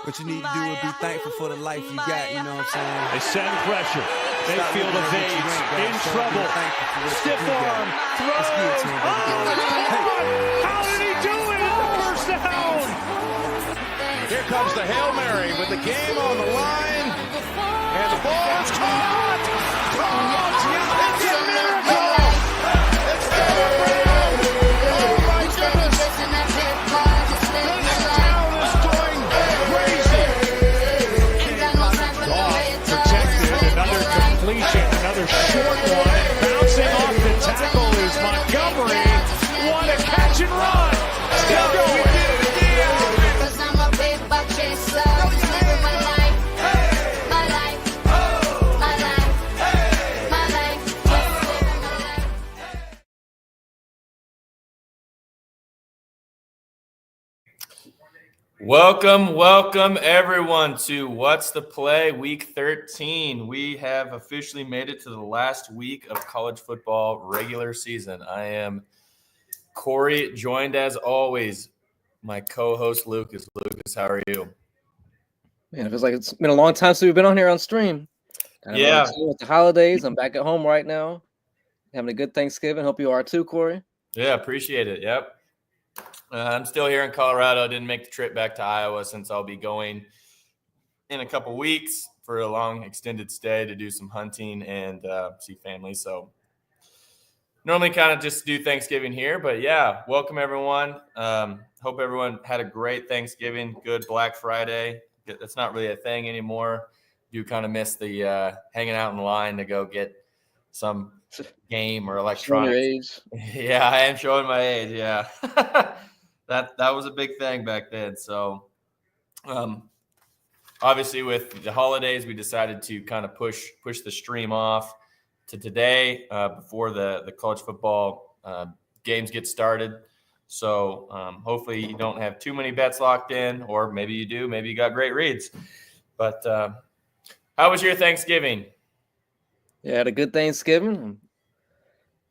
What you need to do is be thankful for the life you got, you know what I'm saying? They send pressure. Mayfield evades, in trouble. Stiff arm, throws. How did he do it? First down. Here comes the Hail Mary with the game on the line. And the ball is caught. It's a miracle. It's celebrated. Oh, my goodness. This town is going crazy. Protected. Another completion. Another short one. Bouncing off the tackle is Montgomery. What a catch and run. Still going. Welcome everyone to What's the Play Week 13. We have officially made it to the last week of college football regular season. I am Corey, joined as always, my co-host Lucas. Lucas, how are you? Man, it feels like it's been a long time since we've been on here on stream. Yeah. With the holidays, I'm back at home right now. Having a good Thanksgiving. Hope you are too, Corey. Yeah, appreciate it. Yep. I'm still here in Colorado. Didn't make the trip back to Iowa since I'll be going in a couple weeks for a long extended stay to do some hunting and see family. So normally kind of just do Thanksgiving here, but yeah, welcome everyone. Hope everyone had a great Thanksgiving, good Black Friday. That's not really a thing anymore. You kind of miss the hanging out in line to go get some game or electronics. Yeah, I am showing my age. Yeah. That was a big thing back then. So obviously with the holidays, we decided to kind of push the stream off to today before the college football games get started. So hopefully you don't have too many bets locked in, or maybe you do. Maybe you got great reads. But how was your Thanksgiving? Yeah, had a good Thanksgiving.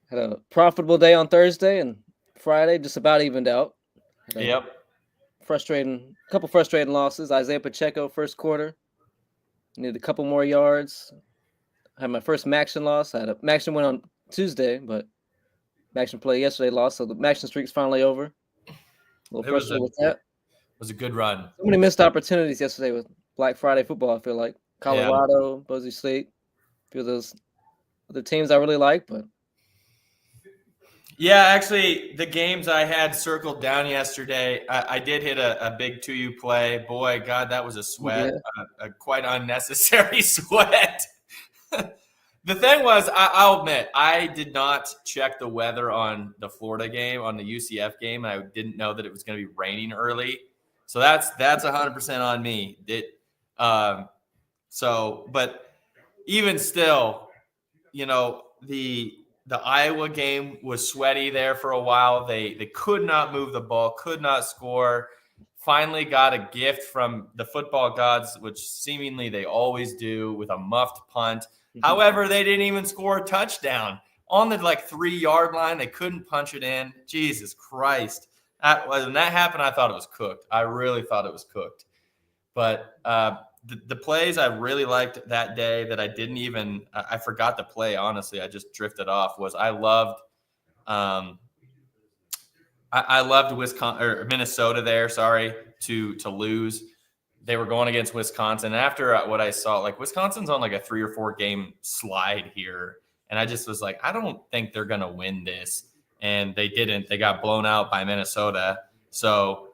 Had a profitable day on Thursday, and Friday just about evened out. Yep. Couple frustrating losses. Isaiah Pacheco first quarter. Needed a couple more yards. I had my first Maction loss. I had a Maction win on Tuesday, but Maction play yesterday lost, so the Maction streak's finally over. A little frustrated with that. It was a good run. So many missed opportunities yesterday with Black Friday football, I feel like. Colorado, Boise State, a few of those other teams I really like, but yeah, actually, the games I had circled down yesterday, I did hit a big 2U play. Boy, God, that was a sweat, a quite unnecessary sweat. The thing was, I'll admit, I did not check the weather on the Florida game, on the UCF game. I didn't know that it was going to be raining early. So that's 100% on me. But even still, you know, the Iowa game was sweaty there for a while. They could not move the ball, could not score. Finally got a gift from the football gods, which seemingly they always do, with a muffed punt. However, they didn't even score a touchdown. On the 3-yard line, they couldn't punch it in. Jesus Christ. When that happened, I thought it was cooked. I really thought it was cooked. But the plays I really liked that day that I didn't even – I forgot to play, honestly. I just drifted off was I loved Minnesota there, to lose. They were going against Wisconsin. After what I saw, Wisconsin's on a 3 or 4 game slide here. And I just was like, I don't think they're going to win this. And they didn't. They got blown out by Minnesota. So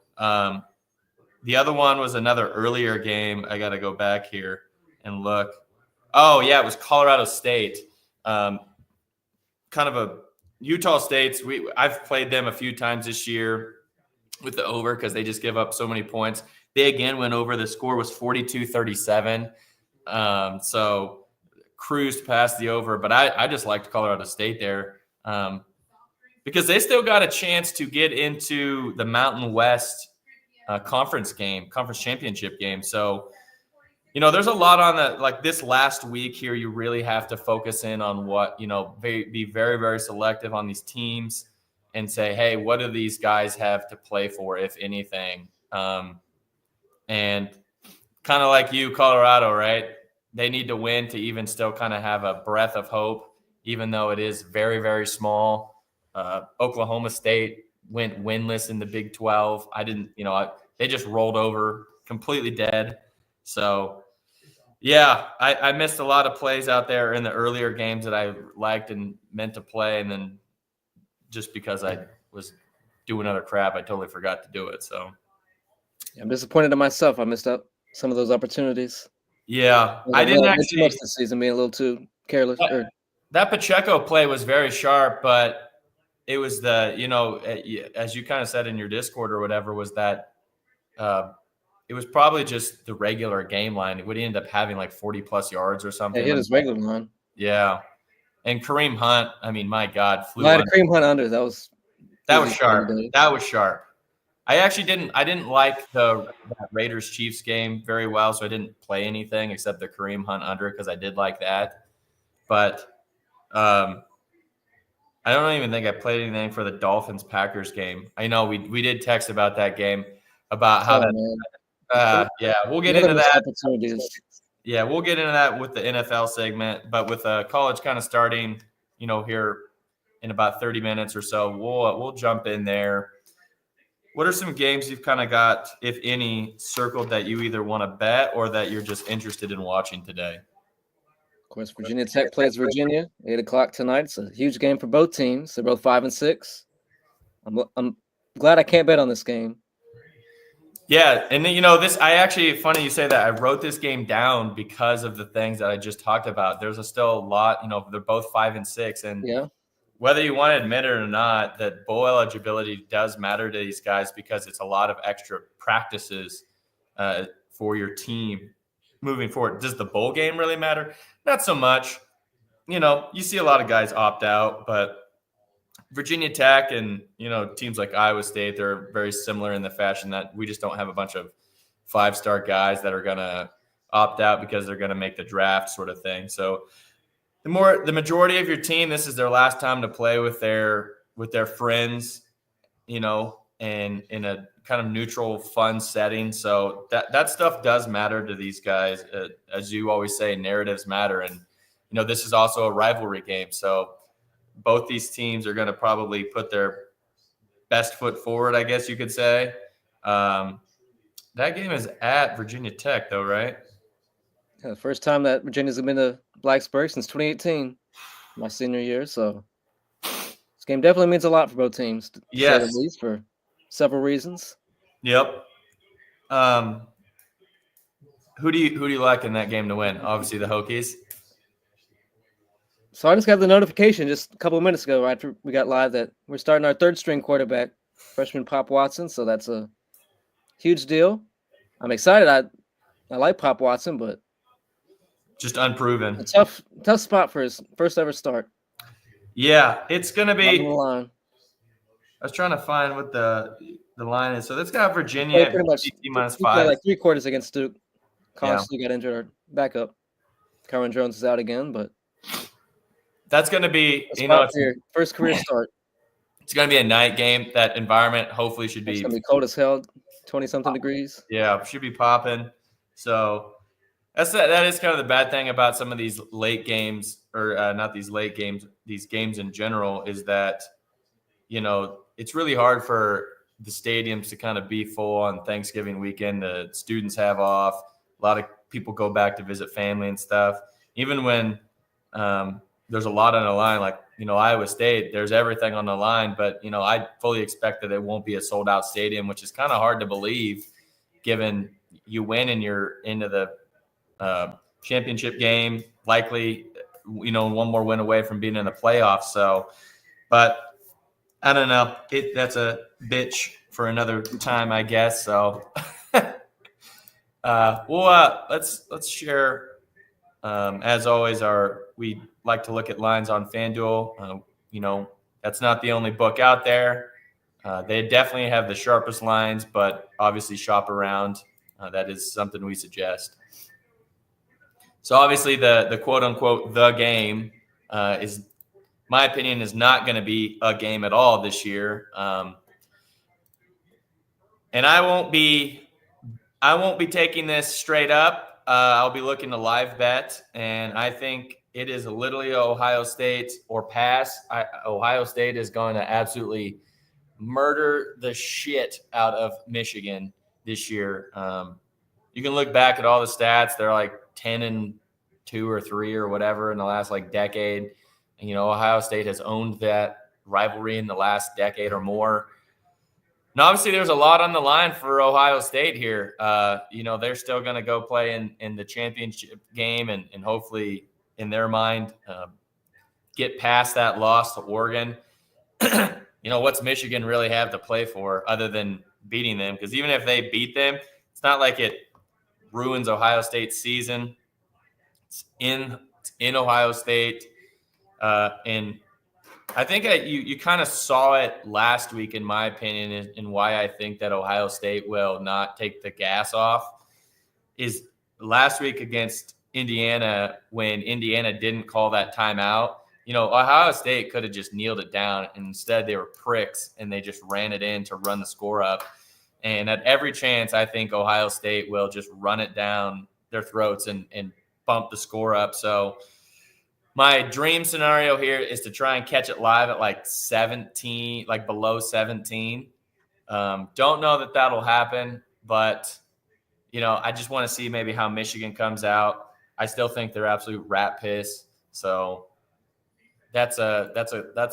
the other one was another earlier game. I got to go back here and look. Oh, yeah, it was Colorado State. Kind of a Utah State's. I've played them a few times this year with the over because they just give up so many points. They again went over. The score was 42-37. So cruised past the over. But I just liked Colorado State there because they still got a chance to get into the Mountain West conference championship game. So, there's a lot on this last week here. You really have to focus in on what, be very, very selective on these teams and say, hey, what do these guys have to play for, if anything? And kind of like you, Colorado, right? They need to win to even still kind of have a breath of hope, even though it is very, very small. Oklahoma State went winless in the Big 12. They just rolled over completely dead. So, yeah, I missed a lot of plays out there in the earlier games that I liked and meant to play. And then just because I was doing other crap, I totally forgot to do it. So I'm disappointed in myself. I missed out some of those opportunities. yeah, I didn't too actually. much this season, being a little too careless. That Pacheco play was very sharp, but it was as you kind of said in your Discord or whatever, was that it was probably just the regular game line. It would end up having like 40+ yards or something. He hit his regular line. Yeah. And Kareem Hunt, I mean, my God, flew. I had Kareem Hunt under. That was sharp. That was sharp. I didn't like that Raiders Chiefs game very well, so I didn't play anything except the Kareem Hunt under because I did like that. But I don't even think I played anything for the Dolphins Packers game. I know we did text about that game, about how we'll get into that. Yeah, we'll get into that with the NFL segment, but with college kind of starting, here in about 30 minutes or so, we'll jump in there. What are some games you've kind of got, if any, circled that you either want to bet or that you're just interested in watching today? Of course, Virginia Tech plays Virginia, 8:00 tonight. It's a huge game for both teams. They're both 5-6. I'm glad I can't bet on this game. Yeah, and then, I actually, funny you say that. I wrote this game down because of the things that I just talked about. There's still a lot, they're both 5-6, and yeah. Whether you want to admit it or not, that bowl eligibility does matter to these guys because it's a lot of extra practices for your team moving forward. Does the bowl game really matter? Not so much. You see a lot of guys opt out, but Virginia Tech and, teams like Iowa State, they're very similar in the fashion that we just don't have a bunch of 5-star guys that are going to opt out because they're going to make the draft sort of thing. So the majority of your team, this is their last time to play with their friends, and in a kind of neutral, fun setting. So that stuff does matter to these guys. As you always say, narratives matter. And, this is also a rivalry game. So both these teams are going to probably put their best foot forward, I guess you could say. That game is at Virginia Tech, though, right? Yeah, the first time that Virginia's been to Blacksburg since 2018, my senior year. So this game definitely means a lot for both teams. Yes, at least for several reasons. Yep. Who do you like in that game to win? Obviously, the Hokies. So I just got the notification just a couple of minutes ago, right after we got live, that we're starting our third-string quarterback, freshman Pop Watson. So that's a huge deal. I'm excited. I like Pop Watson, but just unproven. A tough spot for his first ever start. Yeah, it's gonna be. I was trying to find what the line is. So that's got Virginia pretty much -5. Like 3 quarters against Duke. Constantly got injured. Our backup, Kyron Jones, is out again, but that's going to be your first career start. It's going to be a night game. That environment hopefully should be. It's going to be cold as hell, 20-something degrees. Yeah, should be popping. So that is kind of the bad thing about some of these late games, or not these late games, these games in general, is that it's really hard for the stadiums to kind of be full on Thanksgiving weekend. The students have off. A lot of people go back to visit family and stuff. Even when there's a lot on the line, like, Iowa State, there's everything on the line. But, I fully expect that it won't be a sold-out stadium, which is kind of hard to believe given you win and you're into the championship game, likely, one more win away from being in the playoffs. So, but I don't know. That's a bitch for another time, I guess. So, let's share. As always, we like to look at lines on FanDuel. That's not the only book out there. They definitely have the sharpest lines, but obviously shop around. That is something we suggest. So obviously the quote unquote the game is, my opinion, is not going to be a game at all this year. And I won't be I won't be taking this straight up. I'll be looking to live bet, and I think it is literally Ohio State or pass. Ohio State is going to absolutely murder the shit out of Michigan this year. You can look back at all the stats. They're like 10-2 or 3 or whatever in the last like decade. And, Ohio State has owned that rivalry in the last decade or more. And obviously there's a lot on the line for Ohio State here. They're still going to go play in the championship game and hopefully in their mind get past that loss to Oregon. What's Michigan really have to play for other than beating them? Because even if they beat them, it's not like it ruins Ohio State's season. It's in Ohio State. And I think you kind of saw it last week, in my opinion, and why I think that Ohio State will not take the gas off is last week against Indiana when Indiana didn't call that timeout. Ohio State could have just kneeled it down, and instead they were pricks, and they just ran it in to run the score up. And at every chance, I think Ohio State will just run it down their throats and bump the score up. So my dream scenario here is to try and catch it live at like 17, like below 17. Don't know that that'll happen, but, I just want to see maybe how Michigan comes out. I still think they're absolute rat piss. So that's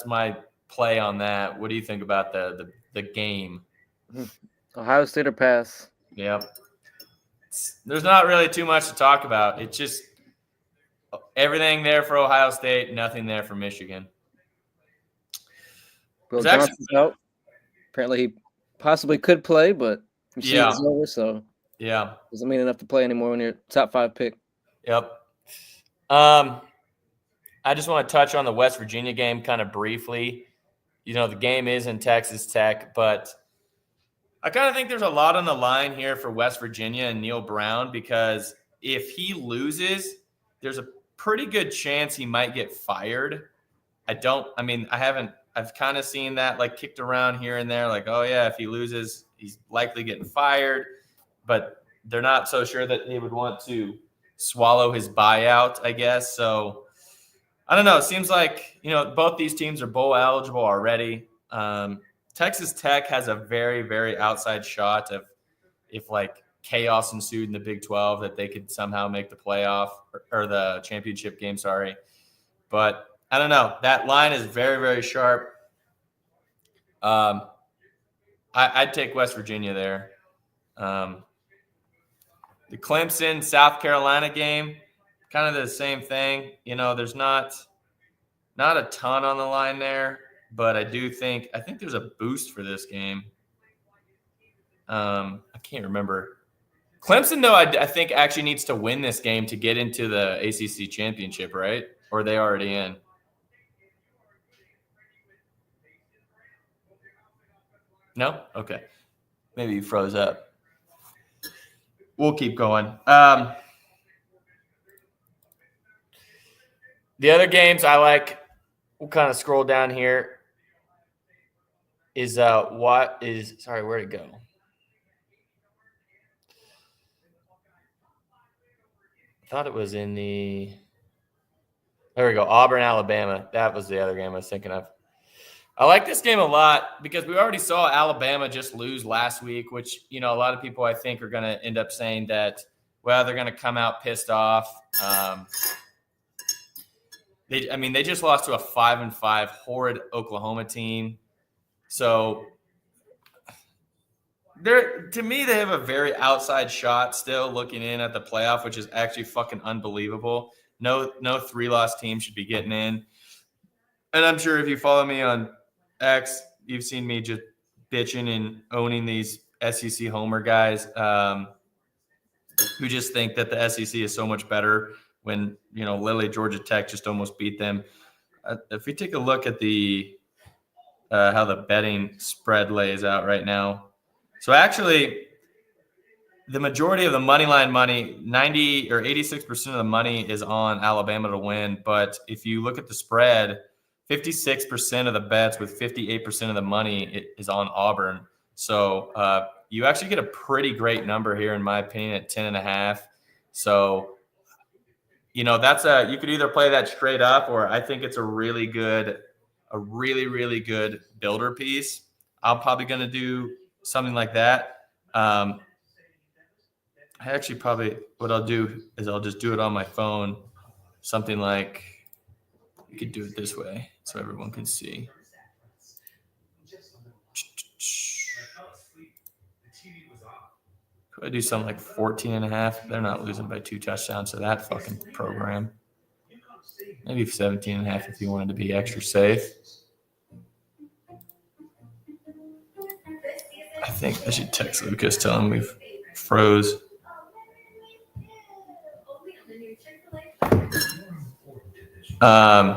my play on that. What do you think about the game? Ohio State or pass? Yep. There's not really too much to talk about. It's just everything there for Ohio State, nothing there for Michigan. Will Johnson's out. Apparently he possibly could play, but it's over, so doesn't mean enough to play anymore when you're top 5 pick. Yep. I just want to touch on the West Virginia game kind of briefly. The game is in Texas Tech, but I kind of think there's a lot on the line here for West Virginia and Neil Brown, because if he loses, there's a pretty good chance he might get fired. I've kind of seen that like kicked around here and there, like, oh yeah, if he loses, he's likely getting fired, but they're not so sure that he would want to swallow his buyout, I guess. So I don't know. It seems like, both these teams are bowl eligible already. Texas Tech has a very, very outside shot of, if like chaos ensued in the Big 12, that they could somehow make the playoff or the championship game. Sorry. But I don't know. That line is very, very sharp. I'd take West Virginia there. The Clemson, South Carolina game, kind of the same thing. There's not a ton on the line there, but I think there's a boost for this game. I can't remember. Clemson, though, I think actually needs to win this game to get into the ACC championship, right? Or are they already in? No? Okay. Maybe you froze up. We'll keep going. The other games I like, we'll kind of scroll down here, is where'd it go? I thought it was in there we go, Auburn, Alabama. That was the other game I was thinking of. I like this game a lot because we already saw Alabama just lose last week, which, a lot of people I think are going to end up saying that, well, they're going to come out pissed off. They just lost to a 5-5 horrid Oklahoma team. So to me, they have a very outside shot still looking in at the playoff, which is actually fucking unbelievable. No 3-loss team should be getting in. And I'm sure if you follow me on X, you've seen me just bitching and owning these SEC homer guys who just think that the SEC is so much better when, literally Georgia Tech just almost beat them. If we take a look at the how the betting spread lays out right now. So actually, the majority of the money line money, 90 or 86% of the money is on Alabama to win. But if you look at the spread, 56% of the bets with 58% of the money is on Auburn. So you actually get a pretty great number here, in my opinion, at 10.5. So, that's you could either play that straight up, or I think it's a really, really good builder piece. I'm probably going to do something like that. I actually what I'll do is I'll just do it on my phone. Something like, you could do it this way so everyone can see. Could I do something like 14.5? They're not losing by 2 touchdowns to that fucking program. Maybe 17.5 if you wanted to be extra safe. I think I should text Lucas, tell him we've froze. The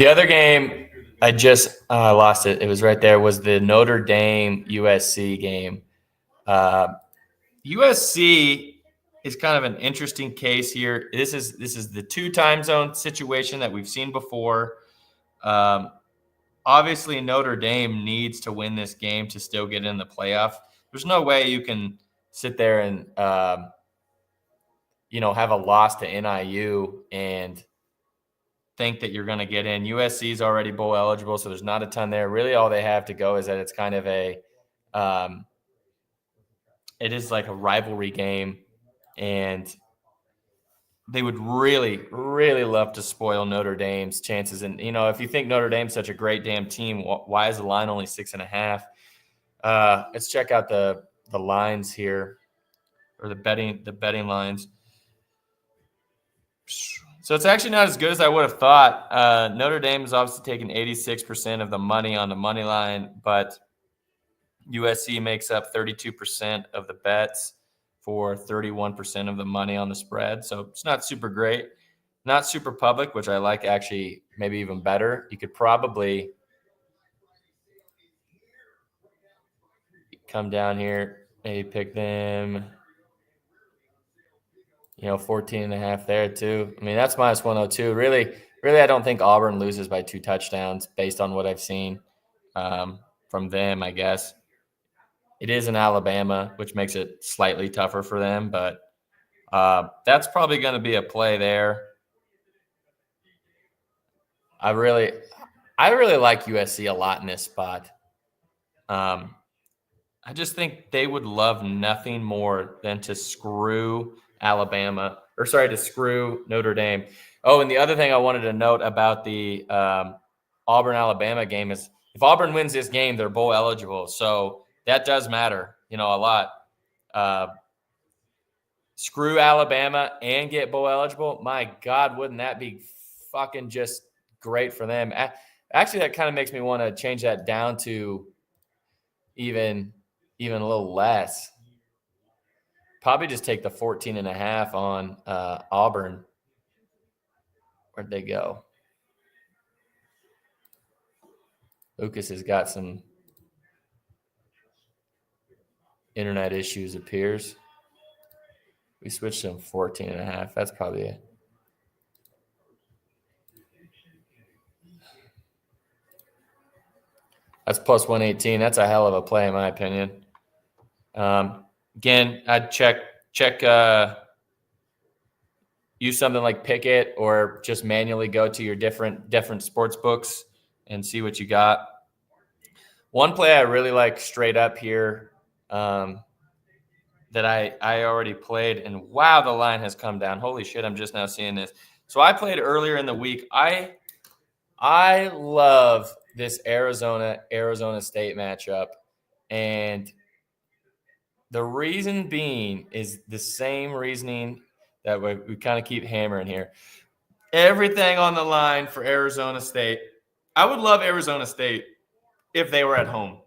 other game, I just lost it. It was right there. Was the Notre Dame USC game. USC is kind of an interesting case here. This is the 2 time zone situation that we've seen before. Obviously, Notre Dame needs to win this game to still get in the playoff. There's no way you can sit there and have a loss to NIU and think that you're going to get in. USC is already bowl eligible, so there's not a ton there. Really, all they have to go is that it's kind of it is like a rivalry game, and they would really, really love to spoil Notre Dame's chances. And, if you think Notre Dame's such a great damn team, why is the line only 6.5? Let's check out the lines here, or the betting lines. So it's actually not as good as I would have thought. Notre Dame is obviously taking 86% of the money on the money line, but USC makes up 32% of the bets for 31% of the money on the spread. So it's not super great, not super public, which I like, actually, maybe even better. You could probably come down here, maybe pick them, 14.5 there too. I mean, that's minus 102. Really, I don't think Auburn loses by 2 touchdowns based on what I've seen from them, I guess. It is in Alabama, which makes it slightly tougher for them, but that's probably going to be a play there. I really like USC a lot in this spot. I just think they would love nothing more than to screw to screw Notre Dame. Oh, and the other thing I wanted to note about the Auburn-Alabama game is if Auburn wins this game, they're bowl eligible. So that does matter, a lot. Screw Alabama and get bowl eligible. My God, wouldn't that be fucking just great for them? Actually, that kind of makes me want to change that down to even a little less. Probably just take the 14.5 on Auburn. Where'd they go? Lucas has got some internet issues, appears. We switched to 14.5. That's probably it. That's plus 118. That's a hell of a play, in my opinion. Again, I'd check use something like Pickett, or just manually go to your different sports books and see what you got. One play I really like straight up here that I already played, and wow, the line has come down. Holy shit, I'm just now seeing this. So I played earlier in the week. I love this Arizona State matchup, and the reason being is the same reasoning that we kind of keep hammering here. Everything on the line for Arizona State. I would love Arizona State if they were at home.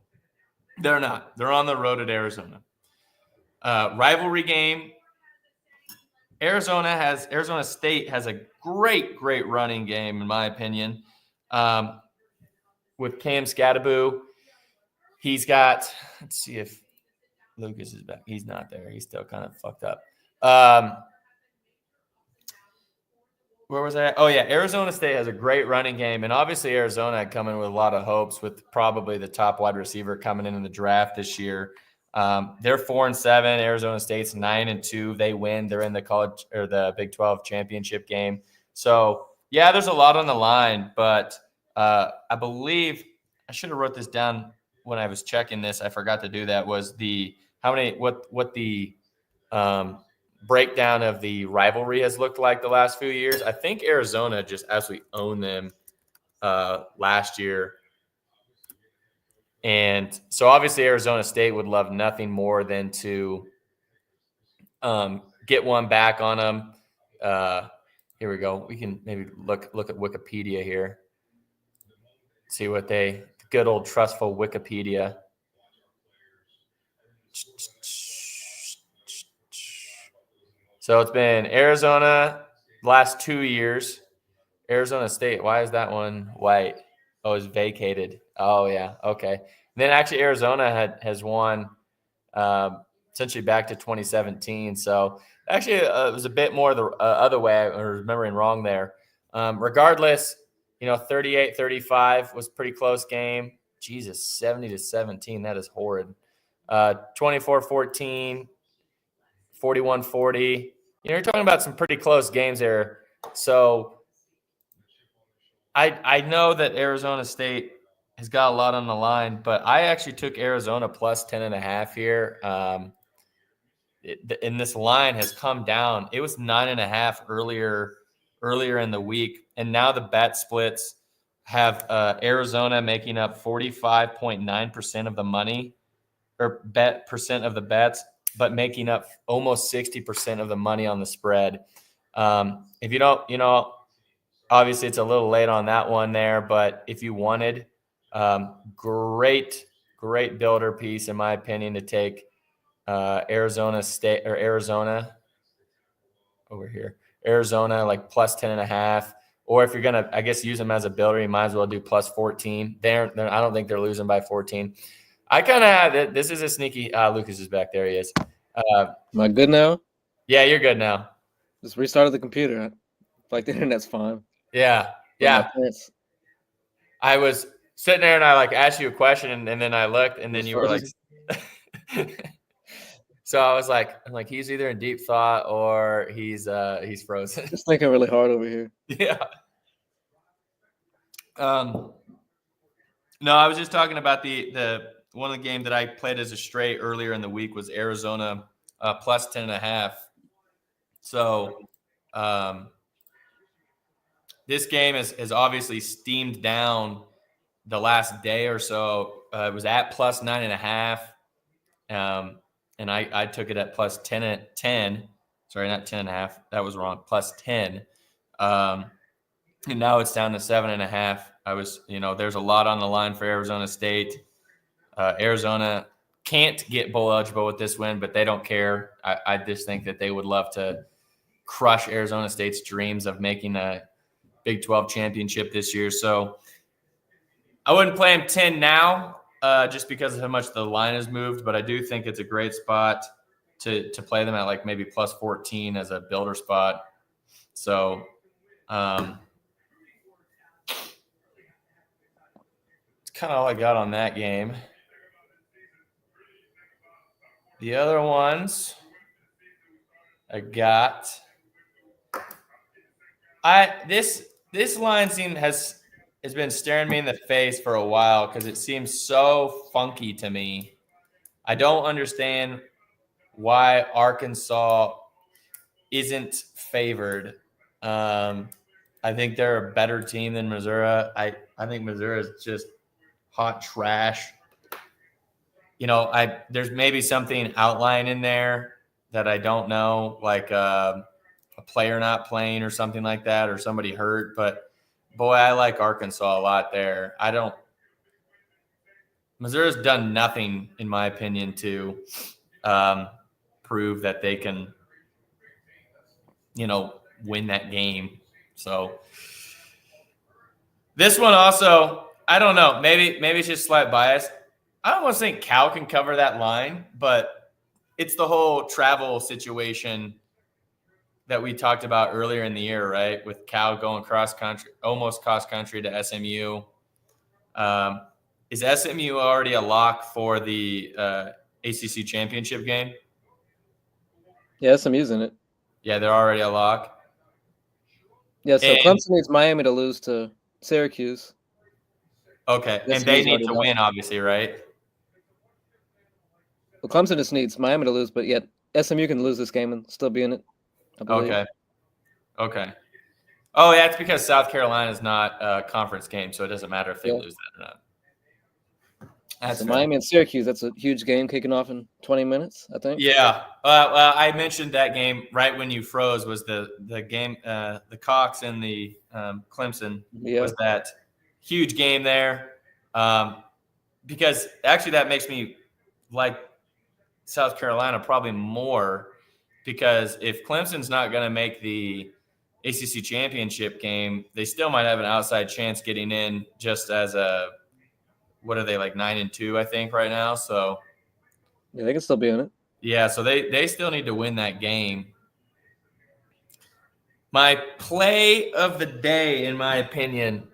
They're not. They're on the road at Arizona. Rivalry game. Arizona State has a great running game, in my opinion. With Cam Scattaboo, he's got, let's see if Lucas is back. He's not there. He's still kind of fucked up. Where was I at? Oh, yeah. Arizona State has a great running game. And obviously, Arizona had come in with a lot of hopes with probably the top wide receiver coming in the draft this year. They're 4-7. Arizona State's 9-2. They win. They're in the college or the Big 12 championship game. So, yeah, there's a lot on the line. But I believe I should have wrote this down when I was checking this. I forgot to do that. Was the what the breakdown of the rivalry has looked like the last few years. I think Arizona just absolutely owned them last year. And so obviously Arizona State would love nothing more than to get one back on them. Here we go. We can maybe look at Wikipedia here. See what good old trustful Wikipedia. So it's been Arizona last 2 years. Arizona State. Why is that one white? Oh, it's vacated. Oh, yeah. Okay. And then actually Arizona has won essentially back to 2017. So actually it was a bit more the other way. I was remembering wrong there. Regardless, 38-35 was a pretty close game. Jesus, 70-17. That is horrid. 24-14. 41-40. You're talking about some pretty close games there. So I know that Arizona State has got a lot on the line, but I actually took Arizona plus 10.5 here. And this line has come down. It was 9.5 earlier in the week, and now the bet splits have Arizona making up 45.9% of the money, or percent of the bets, but making up almost 60% of the money on the spread. If you don't, obviously it's a little late on that one there, but if you wanted, great builder piece, in my opinion, to take Arizona State or Arizona over here, Arizona like plus 10.5. Or if you're going to, I guess, use them as a builder, you might as well do plus 14. I don't think they're losing by 14. I kind of have it. This is a sneaky. Lucas is back there. He is. Am I good now? Yeah, you're good now. Just restarted the computer. Like the internet's fine. Yeah. I was sitting there and I asked you a question and then I looked and then you were like, so I was like, he's either in deep thought or he's frozen. Just thinking really hard over here. Yeah. No, I was just talking about the one of the game that I played as a straight earlier in the week was Arizona plus 10.5. So this game has obviously steamed down the last day or so. It was at plus 9.5. And I took it at plus 10. Sorry, not 10.5. That was wrong. Plus 10. And now it's down to 7.5. There's a lot on the line for Arizona State. Arizona can't get bowl eligible with this win, but they don't care. I just think that they would love to crush Arizona State's dreams of making a Big 12 championship this year. So I wouldn't play them 10 now just because of how much the line has moved, but I do think it's a great spot to play them at maybe plus 14 as a builder spot. So it's kind of all I got on that game. The other ones I got. This line has been staring me in the face for a while because it seems so funky to me. I don't understand why Arkansas isn't favored. I think they're a better team than Missouri. I think Missouri is just hot trash. There's maybe something outlying in there that I don't know, like a player not playing or something like that, or somebody hurt. But boy, I like Arkansas a lot there. Missouri's done nothing, in my opinion, to prove that they can, win that game. So this one also, I don't know, maybe it's just slight bias. I almost think Cal can cover that line, but it's the whole travel situation that we talked about earlier in the year, right? With Cal going almost cross country to SMU. Is SMU already a lock for the ACC championship game? Yeah, SMU's in it. Yeah, they're already a lock. Yeah, so And- Clemson needs Miami to lose to Syracuse. Okay, and SMU's they need already to locked. win, obviously, right? Well, Clemson just needs Miami to lose, but yet SMU can lose this game and still be in it, I believe. Okay. Oh, yeah, it's because South Carolina is not a conference game, so it doesn't matter if they lose that or not. That's So fair. Miami and Syracuse, that's a huge game kicking off in 20 minutes, I think. Yeah. Well, I mentioned that game right when you froze was the game, the Cox and the Clemson was that huge game there. Because actually that makes me like South Carolina probably more, because if Clemson's not going to make the ACC championship game, they still might have an outside chance getting in just as what are they, like 9-2, I think, right now. So yeah, they can still be in it. Yeah, so they still need to win that game. My play of the day, in my opinion,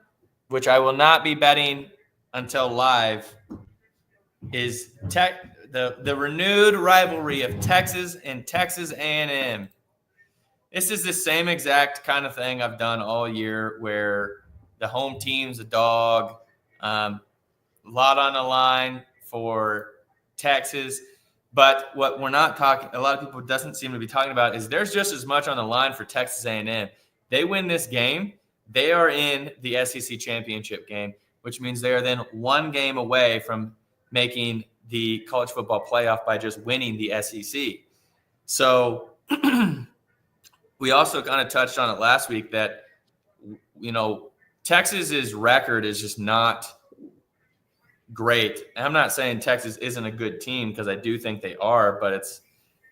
which I will not be betting until live, is the renewed rivalry of Texas and Texas A&M. This is the same exact kind of thing I've done all year, where the home team's a dog, a lot on the line for Texas. But what we're not talking, a lot of people doesn't seem to be talking about, is there's just as much on the line for Texas A&M. They win this game, they are in the SEC championship game, which means they are then one game away from making the college football playoff by just winning the SEC. So we also kind of touched on it last week that, Texas's record is just not great. I'm not saying Texas isn't a good team, because I do think they are, but it's,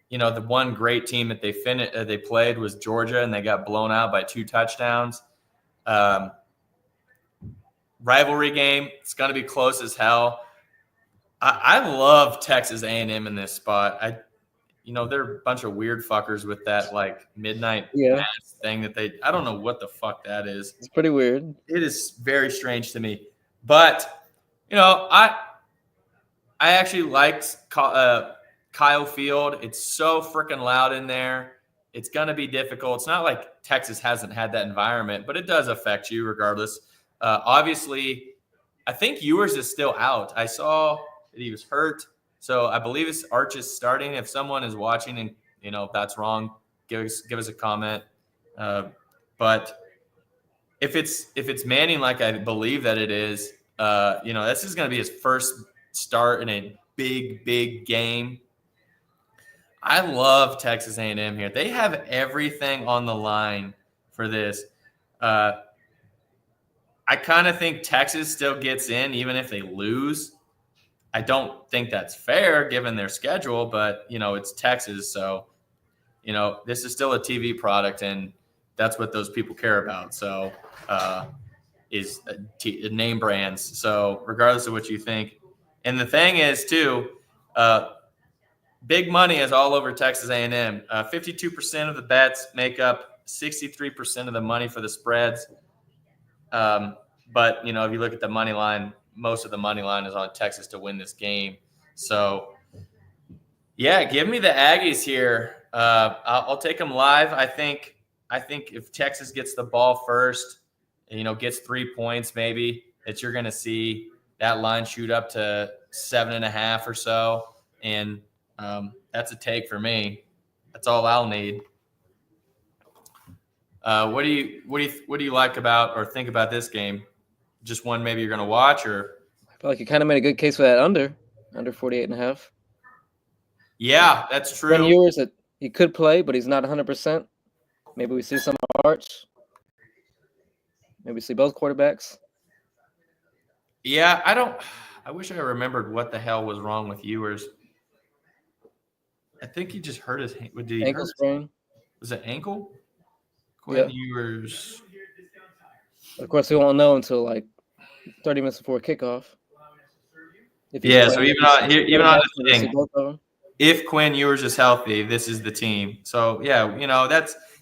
the one great team that they played was Georgia, and they got blown out by 2 touchdowns. Rivalry game, it's going to be close as hell. I love Texas A&M in this spot. They're a bunch of weird fuckers with that like midnight mass thing that I don't know what the fuck that is. It's pretty weird. It is very strange to me, but I actually liked Kyle Field. It's so freaking loud in there. It's going to be difficult. It's not like Texas hasn't had that environment, but it does affect you regardless. Obviously, I think Ewers is still out. I saw that he was hurt, so I believe his Arch is starting. If someone is watching and if that's wrong, give us a comment. But if it's Manning, like I believe that it is, this is going to be his first start in a big game. I love Texas A&M here. They have everything on the line for this. I kind of think Texas still gets in even if they lose. I don't think that's fair given their schedule, but it's Texas, so this is still a TV product, and that's what those people care about. So is name brands. So regardless of what you think, and the thing is too, big money is all over Texas A&M. 52% of the bets make up 63% of the money for the spreads. But if you look at the money line, most of the money line is on Texas to win this game. So yeah, give me the Aggies here. I'll take them live. I think if Texas gets the ball first, gets 3 points, maybe that you're going to see that line shoot up to 7.5 or so. And that's a take for me. That's all I'll need. What do you like about or think about this game? Just one maybe you're going to watch, or? I feel like you kind of made a good case for that under 48.5. Yeah, that's true. Ben Ewers, that he could play, but he's not 100%. Maybe we see some Arch. Maybe we see both quarterbacks. Yeah, I wish I remembered what the hell was wrong with Ewers. I think he just hurt his Ankle sprain. Was it ankle? Yep. Ewers. Of course, we won't know until like 30 minutes before kickoff. Yeah, so even on this thing, if Quinn Ewers is healthy, this is the team. So yeah,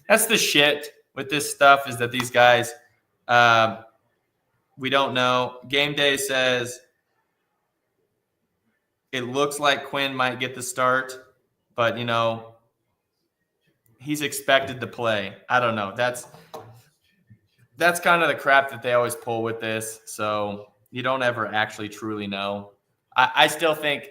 That's the shit with this stuff is that these guys, we don't know. Game day says it looks like Quinn might get the start, but, he's expected to play. I don't know. That's kind of the crap that they always pull with this. So you don't ever actually truly know. I still think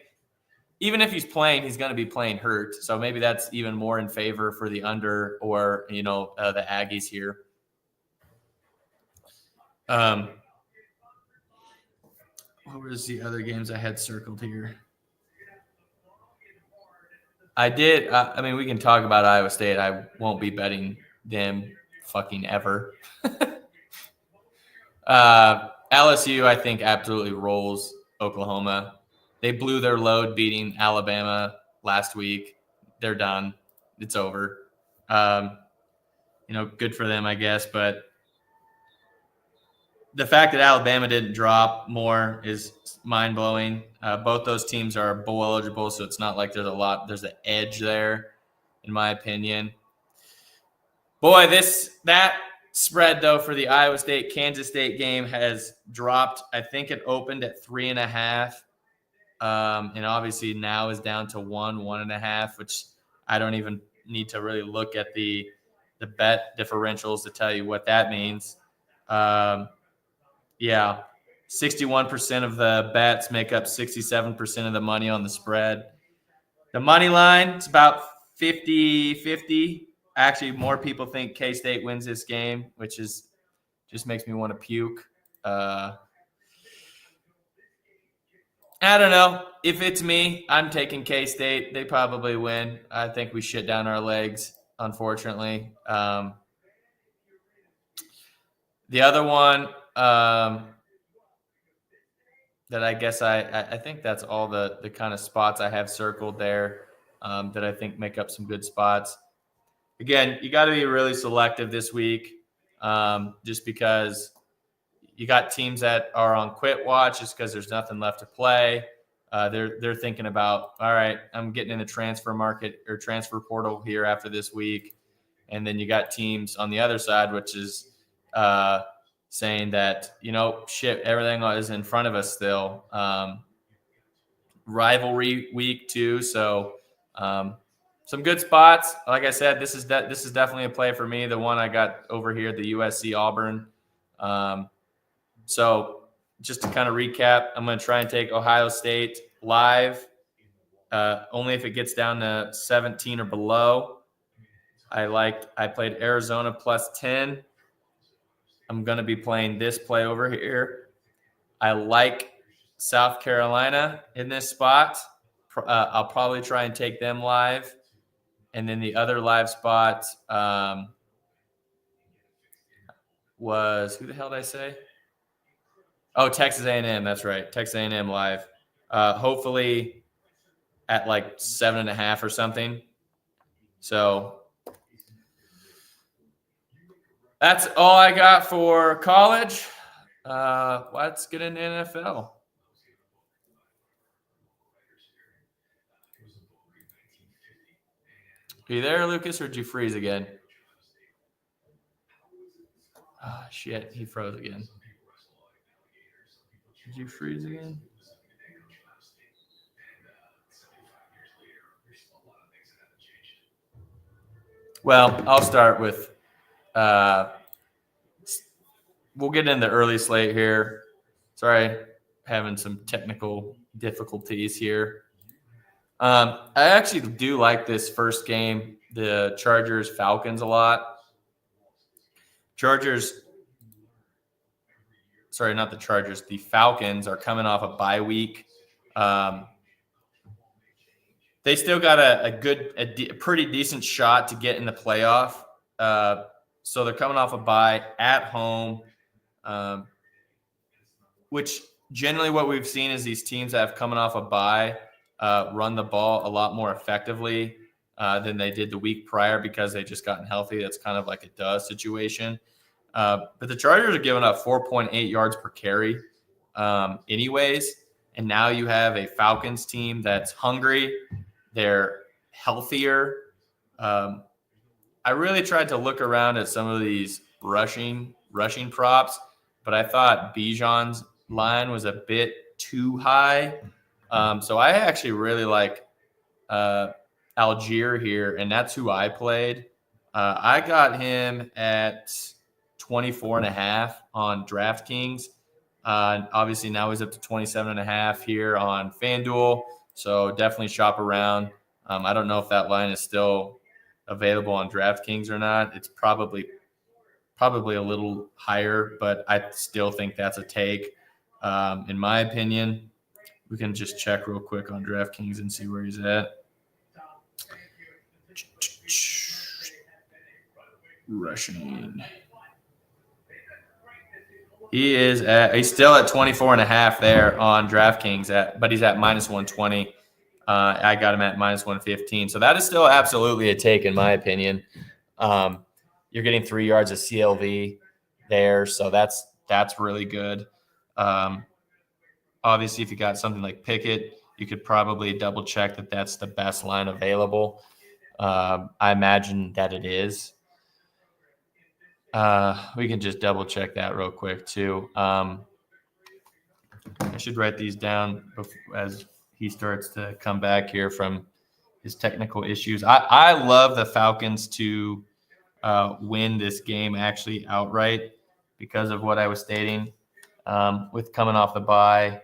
even if he's playing, he's going to be playing hurt. So maybe that's even more in favor for the under or, the Aggies here. What was the other games I had circled here? I did. We can talk about Iowa State. I won't be betting them fucking ever. LSU, I think, absolutely rolls Oklahoma. They blew their load beating Alabama last week. They're done. It's over. Good for them, I guess. But the fact that Alabama didn't drop more is mind-blowing. Both those teams are bowl eligible, so it's not like there's an edge there, in my opinion. Boy, that spread, though, for the Iowa State-Kansas State game has dropped. I think it opened at 3.5. And obviously now is down to 1.5, which I don't even need to really look at the bet differentials to tell you what that means. 61% of the bets make up 67% of the money on the spread. The money line is about 50-50. Actually, more people think K-State wins this game, which just makes me want to puke. I don't know. If it's me, I'm taking K-State. They probably win. I think we shit down our legs, unfortunately. The other one that I guess I think that's all the kind of spots I have circled there that I think make up some good spots. Again, you got to be really selective this week just because you got teams that are on quit watch just because there's nothing left to play. They're thinking about, all right, I'm getting in the transfer market or transfer portal here after this week. And then you got teams on the other side, which is saying that, shit, everything is in front of us still. Rivalry week too. So some good spots. Like I said, this is definitely a play for me. The one I got over here, the USC Auburn. So just to kind of recap, I'm going to try and take Ohio State live, only if it gets down to 17 or below. I played Arizona plus 10. I'm going to be playing this play over here. I like South Carolina in this spot. I'll probably try and take them live. And then the other live spot was, who the hell did I say? Oh, Texas A&M. That's right. Texas A&M live. Hopefully at like 7.5 or something. So that's all I got for college. Let's get into NFL. Are you there, Lucas, or did you freeze again? Oh, shit. He froze again. Did you freeze again? Well, I'll start with we'll get into the early slate here. Sorry, having some technical difficulties here. I actually do like this first game, the Chargers-Falcons, a lot. The Falcons are coming off a bye week. They still got a pretty decent shot to get in the playoff. So they're coming off a bye at home, which generally what we've seen is these teams that have coming off a bye run the ball a lot more effectively than they did the week prior because they just gotten healthy. That's kind of like a duh situation. But the Chargers are giving up 4.8 yards per carry anyways. And now you have a Falcons team that's hungry. They're healthier. I really tried to look around at some of these rushing props, but I thought Bijan's line was a bit too high. So I actually really like Algier here, and that's who I played. I got him at 24.5 on DraftKings. Obviously now he's up to 27.5 here on FanDuel. So definitely shop around. I don't know if that line is still available on DraftKings or not. It's probably a little higher, but I still think that's a take. In my opinion, we can just check real quick on DraftKings and see where he's at. Rushing. He's still at 24.5 there on DraftKings, but he's at -120. I got him at -115. So that is still absolutely a take, in my opinion. You're getting 3 yards of CLV there, so that's really good. Obviously, if you got something like Pickett, you could probably double check that that's the best line available. I imagine that it is. We can just double check that real quick too. I should write these down as he starts to come back here from his technical issues. I love the Falcons to win this game actually outright because of what I was stating with coming off the bye.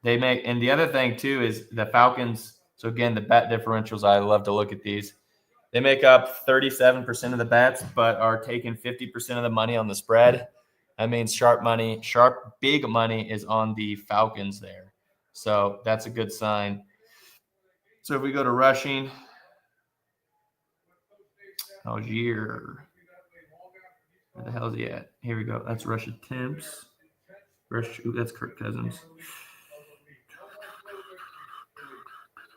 And the other thing too is the Falcons. So again, the bet differentials, I love to look at these. They make up 37% of the bets, but are taking 50% of the money on the spread. That means sharp big money is on the Falcons there. So that's a good sign. So if we go to rushing, Algier, where the hell is he at? Here we go. That's rush attempts. That's Kirk Cousins.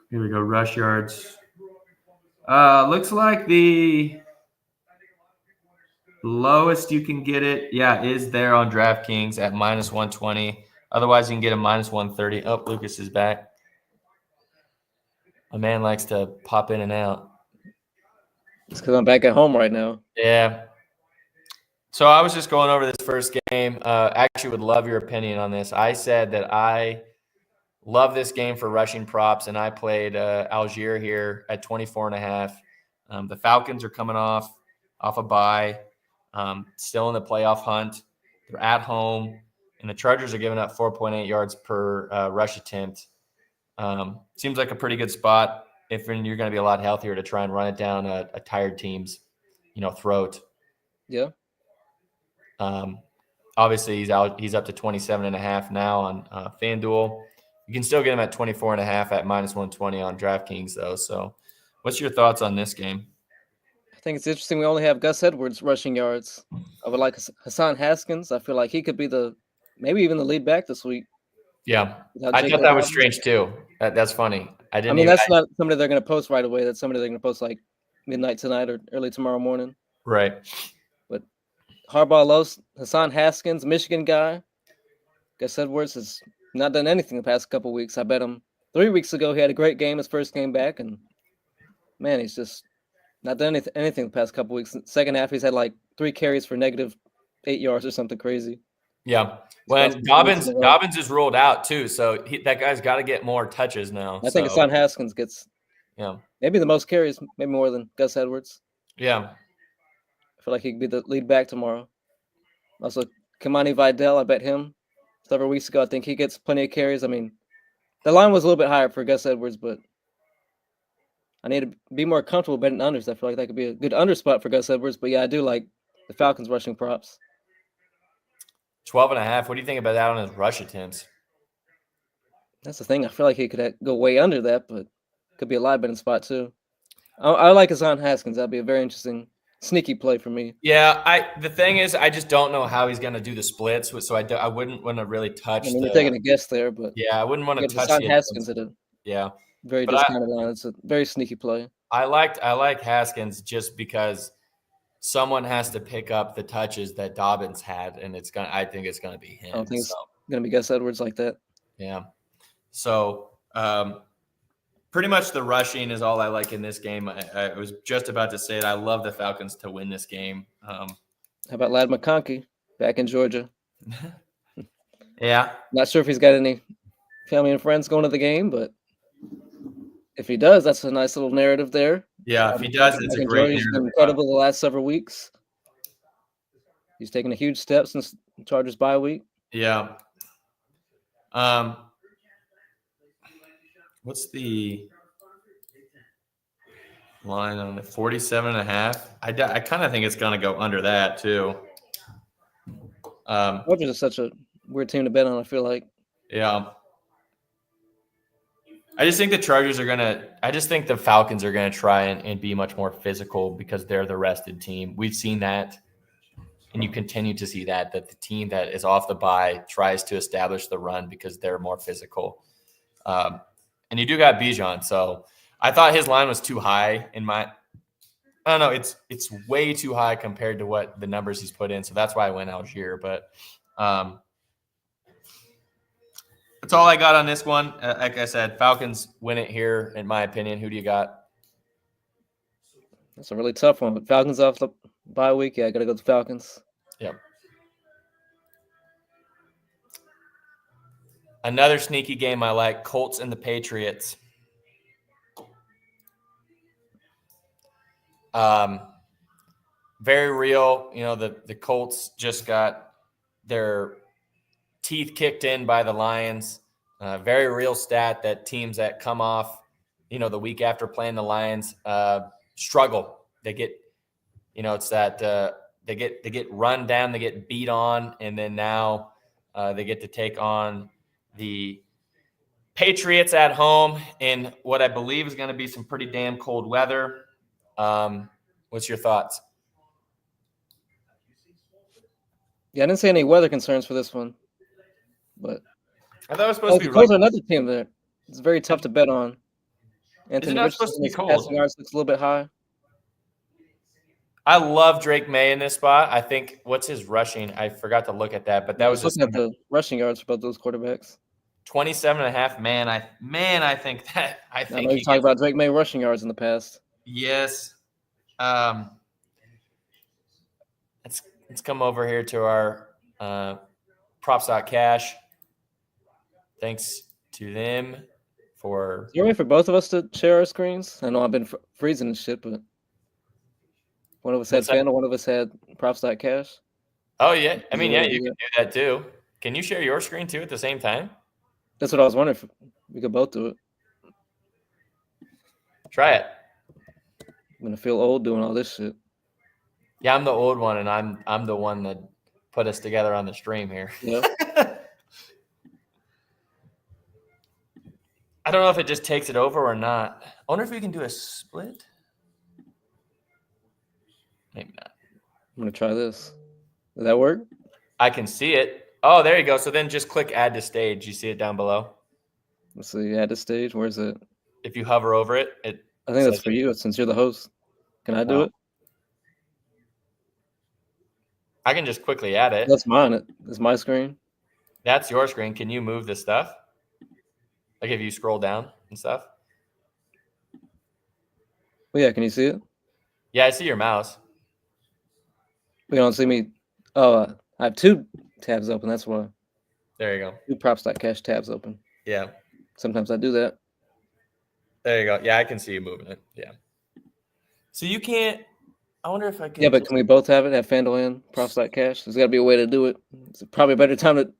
Here we go. Rush yards. Looks like the lowest you can get it, is there on DraftKings at -120. Otherwise, you can get a -130. Oh, Lucas is back. A man likes to pop in and out. It's because I'm back at home right now. Yeah. So I was just going over this first game. Actually would love your opinion on this. I said that I love this game for rushing props, and I played Algier here at 24.5. The Falcons are coming off a bye, still in the playoff hunt. They're at home, and the Chargers are giving up 4.8 yards per rush attempt. Seems like a pretty good spot if you're going to be a lot healthier to try and run it down a tired team's, throat. Yeah. Obviously, he's up to 27.5 now on FanDuel. You can still get him at 24.5 at -120 on DraftKings, though. So what's your thoughts on this game? I think it's interesting. We only have Gus Edwards rushing yards. I would like Hassan Haskins. I feel like he could be maybe even the lead back this week. Yeah, I thought that was strange too. That's funny. That's not somebody they're going to post right away. That's somebody they're going to post like midnight tonight or early tomorrow morning. Right. But Harbaugh loves Hassan Haskins, Michigan guy. Gus Edwards has not done anything the past couple weeks. I bet him 3 weeks ago he had a great game, his first game back, and man, he's just not done anything the past couple weeks. Second half, he's had like 3 carries for -8 yards or something crazy. Yeah. When Dobbins is ruled out too, so that guy's got to get more touches now. I think Hassan Haskins gets maybe the most carries, maybe more than Gus Edwards. Yeah. I feel like he could be the lead back tomorrow. Also, Kamani Vidal, I bet him several weeks ago. I think he gets plenty of carries. I mean, the line was a little bit higher for Gus Edwards, but I need to be more comfortable betting unders. I feel like that could be a good under spot for Gus Edwards. But yeah, I do like the Falcons rushing props. 12.5. What do you think about that on his rush attempts? That's the thing. I feel like he could go way under that, but could be a live betting spot too. I like Hassan Haskins. That'd be a very interesting, sneaky play for me. Yeah, the thing is, I just don't know how he's going to do the splits, so I wouldn't want to really touch. You're taking a guess there, but yeah, I wouldn't want to touch Hassan Haskins at a very discounted line. It's a very sneaky play. I like Haskins just because someone has to pick up the touches that Dobbins had, and I think it's gonna be him. I don't think it's gonna be Gus Edwards like that. Yeah. So Pretty much the rushing is all I like in this game. I was just about to say it. I love the Falcons to win this game. How about Ladd McConkey back in Georgia? Yeah. Not sure if he's got any family and friends going to the game, but if he does, that's a nice little narrative there. Yeah, if he does, it's a great He's been narrative. incredible the last several weeks. He's taken a huge step since Chargers bye week. Yeah. What's the line on the 47.5? I kind of think it's going to go under that too. Chargers is such a weird team to bet on, I feel like. Yeah. I just think the Chargers are going to – I just think the Falcons are going to try and be much more physical because they're the rested team. We've seen that, and you continue to see that the team that is off the bye tries to establish the run because they're more physical. And you do got Bijan, so I thought his line was too high in my – I don't know. It's way too high compared to what the numbers he's put in, so that's why I went Algier. But that's all I got on this one. Like I said, Falcons win it here, in my opinion. Who do you got? That's a really tough one. But Falcons off the bye week. Yeah, I got to go with the Falcons. Yep. Another sneaky game I like, Colts and the Patriots. Very real. You know, the Colts just got their teeth kicked in by the Lions. Very real stat that teams that come off, you know, the week after playing the Lions struggle. They get, you know, it's that they get run down, they get beat on, and then now they get to take on the Patriots at home in what I believe is going to be some pretty damn cold weather. What's your thoughts? Yeah, I didn't see any weather concerns for this one, but I thought it was supposed to be the Colts really are another team that it's very tough to bet on. Anthony not Richardson, supposed to be his cold? passing yards looks a little bit high. I love Drake May in this spot. I think what's his rushing? I forgot to look at that, but that was just looking at the rushing yards for both those quarterbacks. 27.5. Man, I think that I know you talked about Drake May rushing yards in the past. Yes. Let's come over here to our props.cash. Thanks to them for. Is there a way for both of us to share our screens? I know I've been freezing and shit, but one of us had FanDuel, one of us had props.cash. Oh, yeah. I mean, yeah, you can do that too. Can you share your screen too at the same time? That's what I was wondering if we could both do it. Try it. I'm gonna feel old doing all this shit. Yeah, I'm the old one, and I'm the one that put us together on the stream here. Yeah. I don't know if it just takes it over or not. I wonder if we can do a split. Maybe not. I'm gonna try this. Does that work? I can see it. Oh, there you go. So then just click add to stage. You see it down below? Let's see, add to stage. Where's it? If you hover over it, I think that's for you since you're the host. Can I do it? I can just quickly add it. That's mine. It's my screen. That's your screen. Can you move the stuff? Like if you scroll down and stuff? Well, yeah, can you see it? Yeah, I see your mouse. You don't see me. Oh, I have two tabs open. That's why. There you go. Two props.cash tabs open. Yeah. Sometimes I do that. There you go. Yeah, I can see you moving it. Yeah. So you can't. I wonder if I can. Yeah, but can we both have it? Have FanDuel and props.cash? There's got to be a way to do it. It's probably a better time to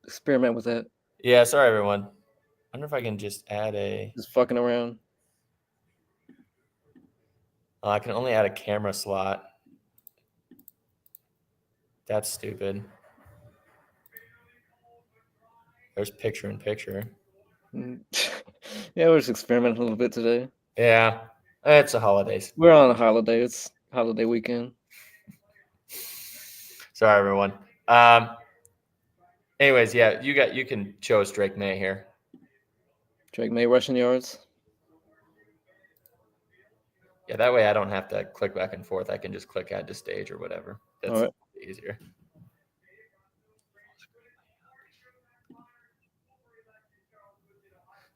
experiment with that. Yeah, sorry, everyone. I wonder if I can just add a. Just fucking around. I can only add a camera slot. That's stupid. There's picture in picture. Yeah, we're just experimenting a little bit today. Yeah, it's the holidays. We're on a holiday. It's holiday weekend. Sorry, everyone. Anyways, yeah, you can show us Drake May here. Drake May rushing yards. Yeah, that way I don't have to click back and forth. I can just click add to stage or whatever. That's all right. Easier.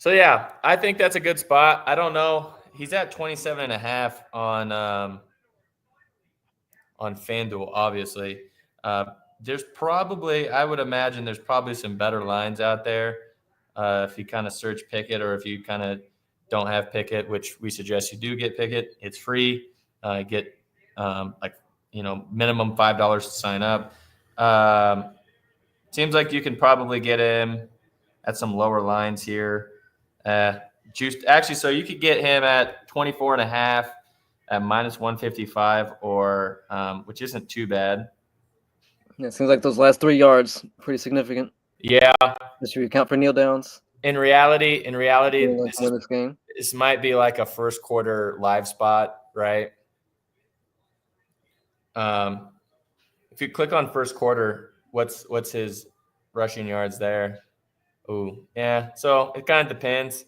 So yeah, I think that's a good spot. I don't know. He's at 27.5 on FanDuel, obviously. There's probably, I would imagine there's probably some better lines out there. If you kind of search Pickett, or if you kind of don't have Pickett, which we suggest you do get Pickett. It's free. Get minimum $5 to sign up. Seems like you can probably get him at some lower lines here. So you could get him at 24.5 at -155, or which isn't too bad. Yeah, it seems like those last 3 yards pretty significant. Yeah. Should we account for kneel downs? In reality, this game. This might be like a first quarter live spot, right? If you click on first quarter, what's his rushing yards there? Oh, yeah. So it kind of depends.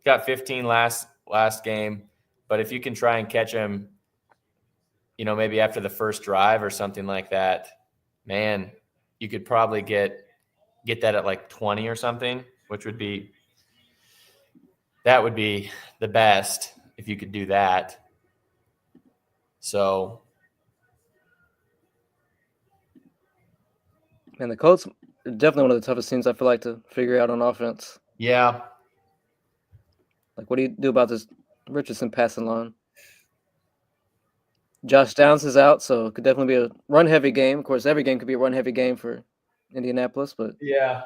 Got 15 last game, but if you can try and catch him, maybe after the first drive or something like that, man, you could probably get that at like 20 or something, which would be the best if you could do that. So, and the Colts are definitely one of the toughest teams I feel like to figure out on offense. Yeah. Like, what do you do about this Richardson passing line? Josh Downs is out, so it could definitely be a run-heavy game. Of course, every game could be a run-heavy game for Indianapolis, but yeah.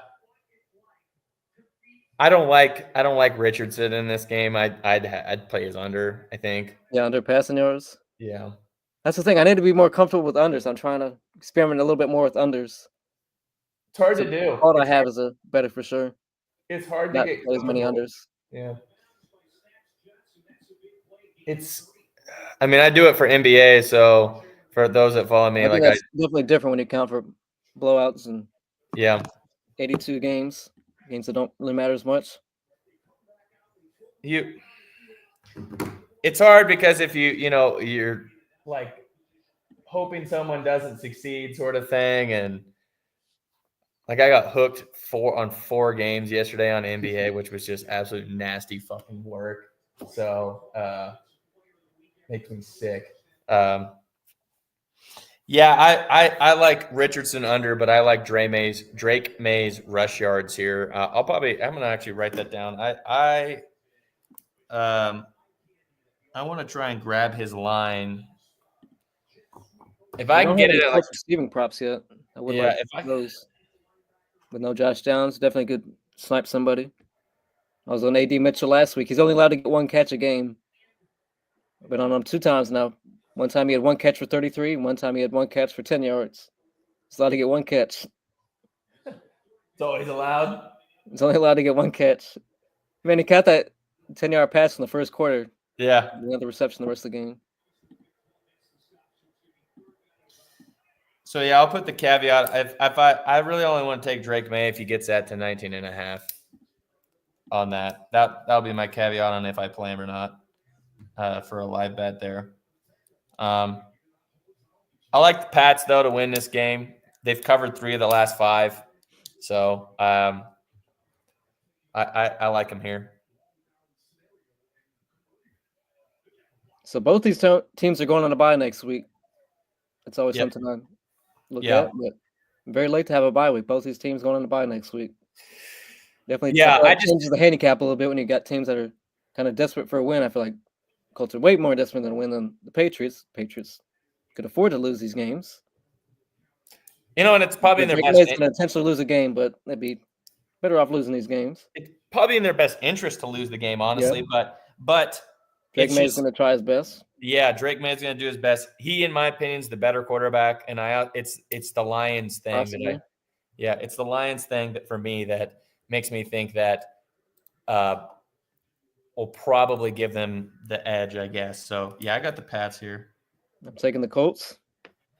I don't like Richardson in this game. I'd play his under, I think. Yeah, under passing yards. Yeah. That's the thing. I need to be more comfortable with unders. I'm trying to experiment a little bit more with unders. It's hard to do. All I have is a better for sure. It's hard to Not get as many unders. Yeah. I do it for NBA, so for those that follow me, that's definitely different when you count for blowouts and 82 games that don't really matter as much. It's hard because if you're like hoping someone doesn't succeed, sort of thing, and like I got hooked on 4 games yesterday on NBA, which was just absolute nasty fucking work. So makes me sick. I like Richardson under, but I like Drake May's rush yards here. I'm gonna actually write that down. I want to try and grab his line. If I can get it at like receiving props yet, I would like those. With no Josh Downs, definitely could snipe somebody. I was on AD Mitchell last week. He's only allowed to get 1 catch a game. I've been on him 2 times now. One time he had 1 catch for 33, and one time he had 1 catch for 10 yards. He's allowed to get 1 catch. It's always allowed. He's only allowed to get 1 catch. Man, he caught that 10-yard pass in the first quarter. Yeah. Another reception the rest of the game. So, yeah, I'll put the caveat. If I really only want to take Drake May if he gets that to 19.5 on that. That'll be my caveat on if I play him or not for a live bet there. I like the Pats, though, to win this game. They've covered 3 of the last 5. So, I like them here. So both these teams are going on a bye next week. It's always something to look at, but very late to have a bye week. Both these teams going on a bye next week. Definitely, changes the handicap a little bit when you got teams that are kind of desperate for a win. I feel like Colts are way more desperate than a win than the Patriots. Patriots could afford to lose these games. And it's probably in their best interest. Going to intentionally lose a game, but they'd be better off losing these games. It's probably in their best interest to lose the game, honestly. But Drake May's going to try his best. Yeah, Drake May's going to do his best. He, in my opinion, is the better quarterback, and it's the Lions thing it's the Lions thing that for me that makes me think that will probably give them the edge, I guess. So yeah, I got the Pats here. I'm taking the Colts.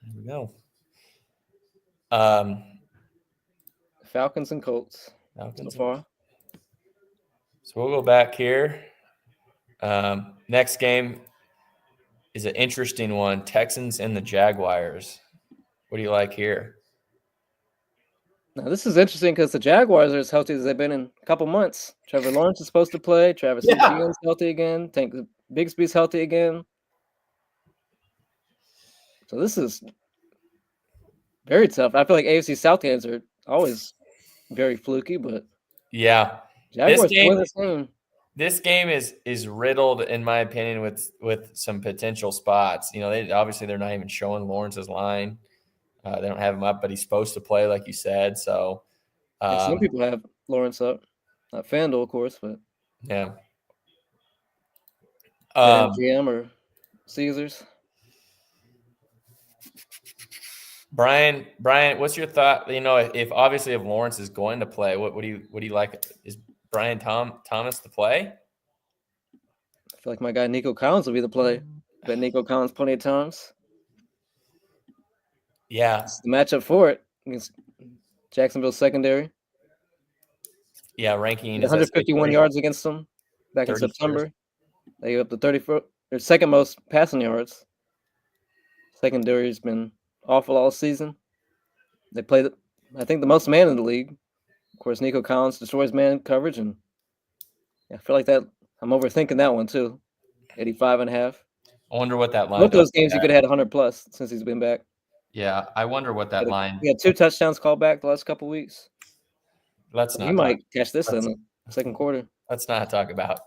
There we go. Falcons and Colts. So far. So we'll go back here. Next game is an interesting one. Texans and the Jaguars. What do you like here? Now this is interesting because the Jaguars are as healthy as they've been in a couple months. Trevor Lawrence is supposed to play. Travis Yeah. Etienne's healthy again. Tank Bigsby's healthy again. So this is very tough. I feel like AFC South games are always very fluky, but Yeah. Jaguars win this game. This game is riddled, in my opinion, with some potential spots. You know, they're not even showing Lawrence's line. They don't have him up, but he's supposed to play, like you said. So Some people have Lawrence up, not FanDuel, of course, but yeah. MGM or Caesars. Brian, what's your thought? You know, if Lawrence is going to play, what do you like? Is Brian Thomas to play? I feel like my guy Nico Collins will be the play. Bet Nico Collins plenty of times. Yeah, It's the matchup for it against Jacksonville's secondary. Yeah, ranking 151 yards against them back in September. They gave up the 34th, their second most passing yards. Secondary's been awful all season. They played, I think, the most man in the league. Of course, Nico Collins destroys man coverage, and I feel like that. I'm overthinking that one too. 85.5. I wonder what that line. Both those games you could have had 100 plus since he's been back. Yeah, I wonder what that line. He had 2 touchdowns called back the last couple weeks. He might catch this in the second quarter. Let's not talk about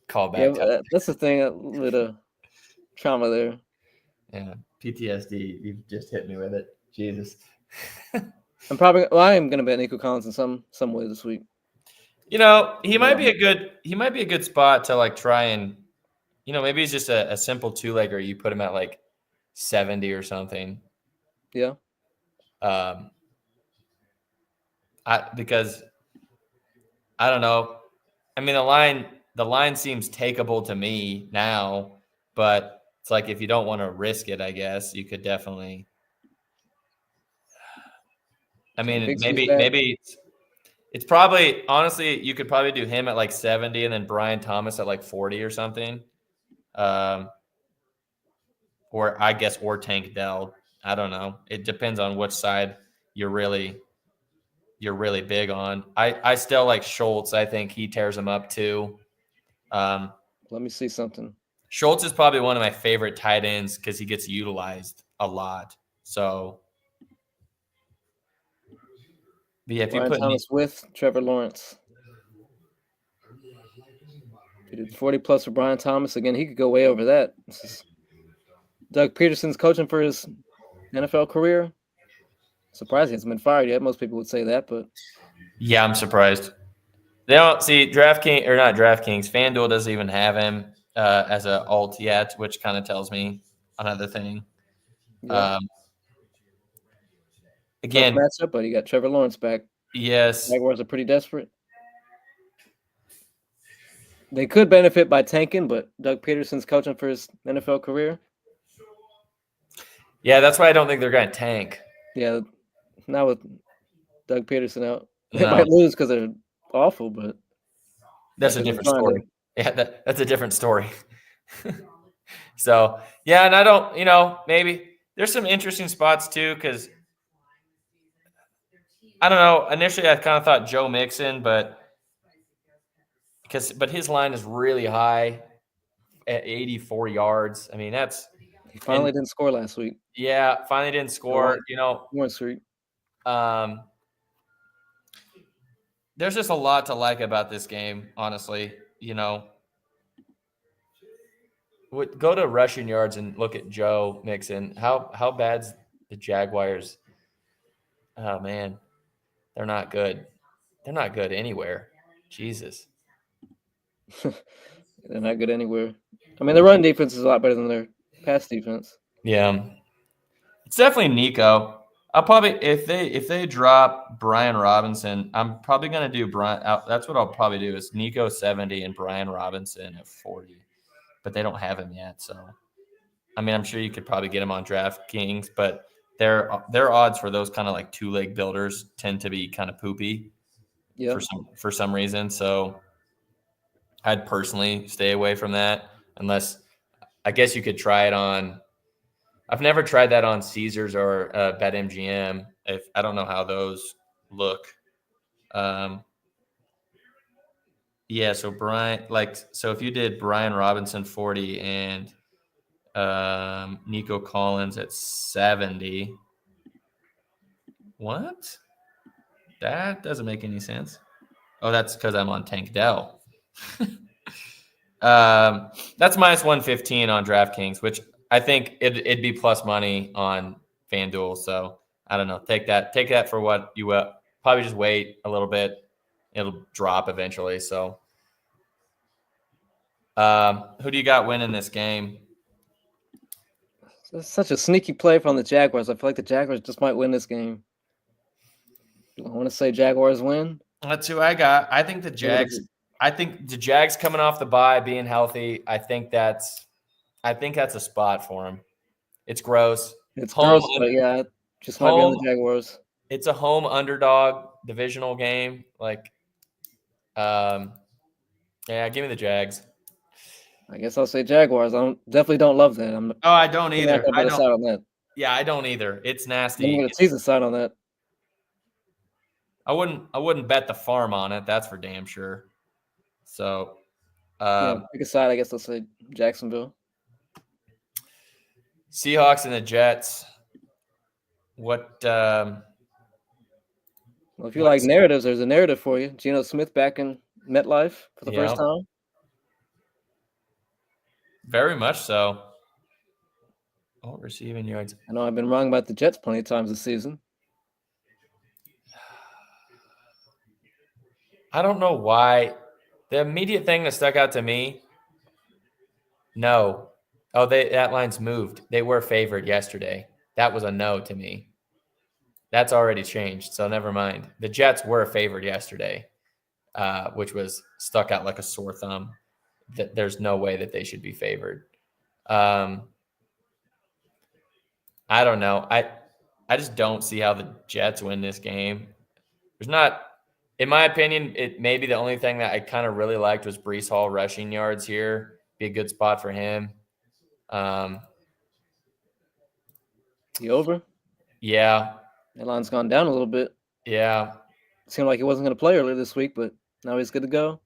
callback. Yeah, that's the thing. A little bit of trauma there. Yeah, PTSD. You just hit me with it. Jesus. I am gonna bet Nico Collins in some way this week. You know, he might be a good spot to like try and, you know, maybe he's just a simple 2-legger. You put him at like 70 or something. Yeah. Because I don't know. I mean, the line seems takeable to me now, but it's like if you don't want to risk it, I guess you could definitely. I mean, maybe it's probably, honestly, you could probably do him at like 70 and then Brian Thomas at like 40 or something. Or Tank Dell. I don't know. It depends on which side you're really big on. I still like Schultz. I think he tears him up too. Let me see something. Schultz is probably one of my favorite tight ends because he gets utilized a lot. So, but yeah, if Brian you put Thomas with Trevor Lawrence, if you did 40 plus for Brian Thomas again, he could go way over that. This is Doug Peterson's coaching for his NFL career. Surprising, he hasn't been fired yet. Most people would say that, but yeah, I'm surprised. They don't see DraftKings. FanDuel doesn't even have him as an alt yet, which kind of tells me another thing. yeah. Again, matchup, but you got Trevor Lawrence back. Yes, Jaguars are pretty desperate. They could benefit by tanking, but Doug Peterson's coaching for his NFL career. Yeah, that's why I don't think they're going to tank. Yeah, not with Doug Peterson out. They might lose because they're awful, but that's a different story. Yeah, that's a different story. So, yeah, and I don't, maybe there's some interesting spots too because I don't know. Initially, I kind of thought Joe Mixon, but his line is really high at 84 yards. I mean, he finally didn't score last week. Yeah, finally didn't score. One streak. There's just a lot to like about this game, honestly. Go to rushing yards and look at Joe Mixon. How bad's the Jaguars? Oh man, they're not good. They're not good anywhere. Jesus. They're not good anywhere. I mean, their run defense is a lot better than their pass defense. Yeah, it's definitely Nico. I'll probably if they drop Brian Robinson, I'm probably gonna do Brian. That's what I'll probably do is Nico 70 and Brian Robinson at 40, but they don't have him yet. So, I mean, I'm sure you could probably get him on DraftKings, but their odds for those kind of like 2-leg builders tend to be kind of poopy. Yeah. For some reason. So, I'd personally stay away from that unless I guess you could try it on. I've never tried that on Caesars or BetMGM. I don't know how those look. Yeah, so if you did Brian Robinson 40 and Nico Collins at 70. What? That doesn't make any sense. Oh, that's because I'm on Tank Dell. That's minus 115 on DraftKings, which I think it'd be plus money on FanDuel. So I don't know. Take that for what you probably just wait a little bit. It'll drop eventually. So who do you got winning this game? It's such a sneaky play from the Jaguars. I feel like the Jaguars just might win this game. I want to say Jaguars win. That's who I got. I think the Jags coming off the bye, being healthy. I think that's a spot for them. It's gross. It's gross, but yeah, just might be on the Jaguars. It's a home underdog divisional game. Yeah, give me the Jags. I guess I'll say Jaguars. Definitely don't love that. I don't either. I don't. On that. Yeah, I don't either. It's nasty. I'm going to season side on that. I wouldn't bet the farm on it. That's for damn sure. So, pick a side. I guess I'll say Jacksonville. Seahawks and the Jets. What? Well, if you like narratives, there's a narrative for you. Geno Smith back in MetLife for the first time. Very much so. Oh, receiving yards. I know I've been wrong about the Jets plenty of times this season. I don't know why. The immediate thing that stuck out to me, no. Oh, that line's moved. They were favored yesterday. That was a no to me. That's already changed, so never mind. The Jets were favored yesterday, which was stuck out like a sore thumb. There's no way that they should be favored. I don't know. I just don't see how the Jets win this game. There's not, in my opinion, it maybe the only thing that I kind of really liked was Breece Hall rushing yards here. Be a good spot for him. The over? Yeah. That line's gone down a little bit. Yeah. It seemed like he wasn't going to play earlier this week, but now he's good to go.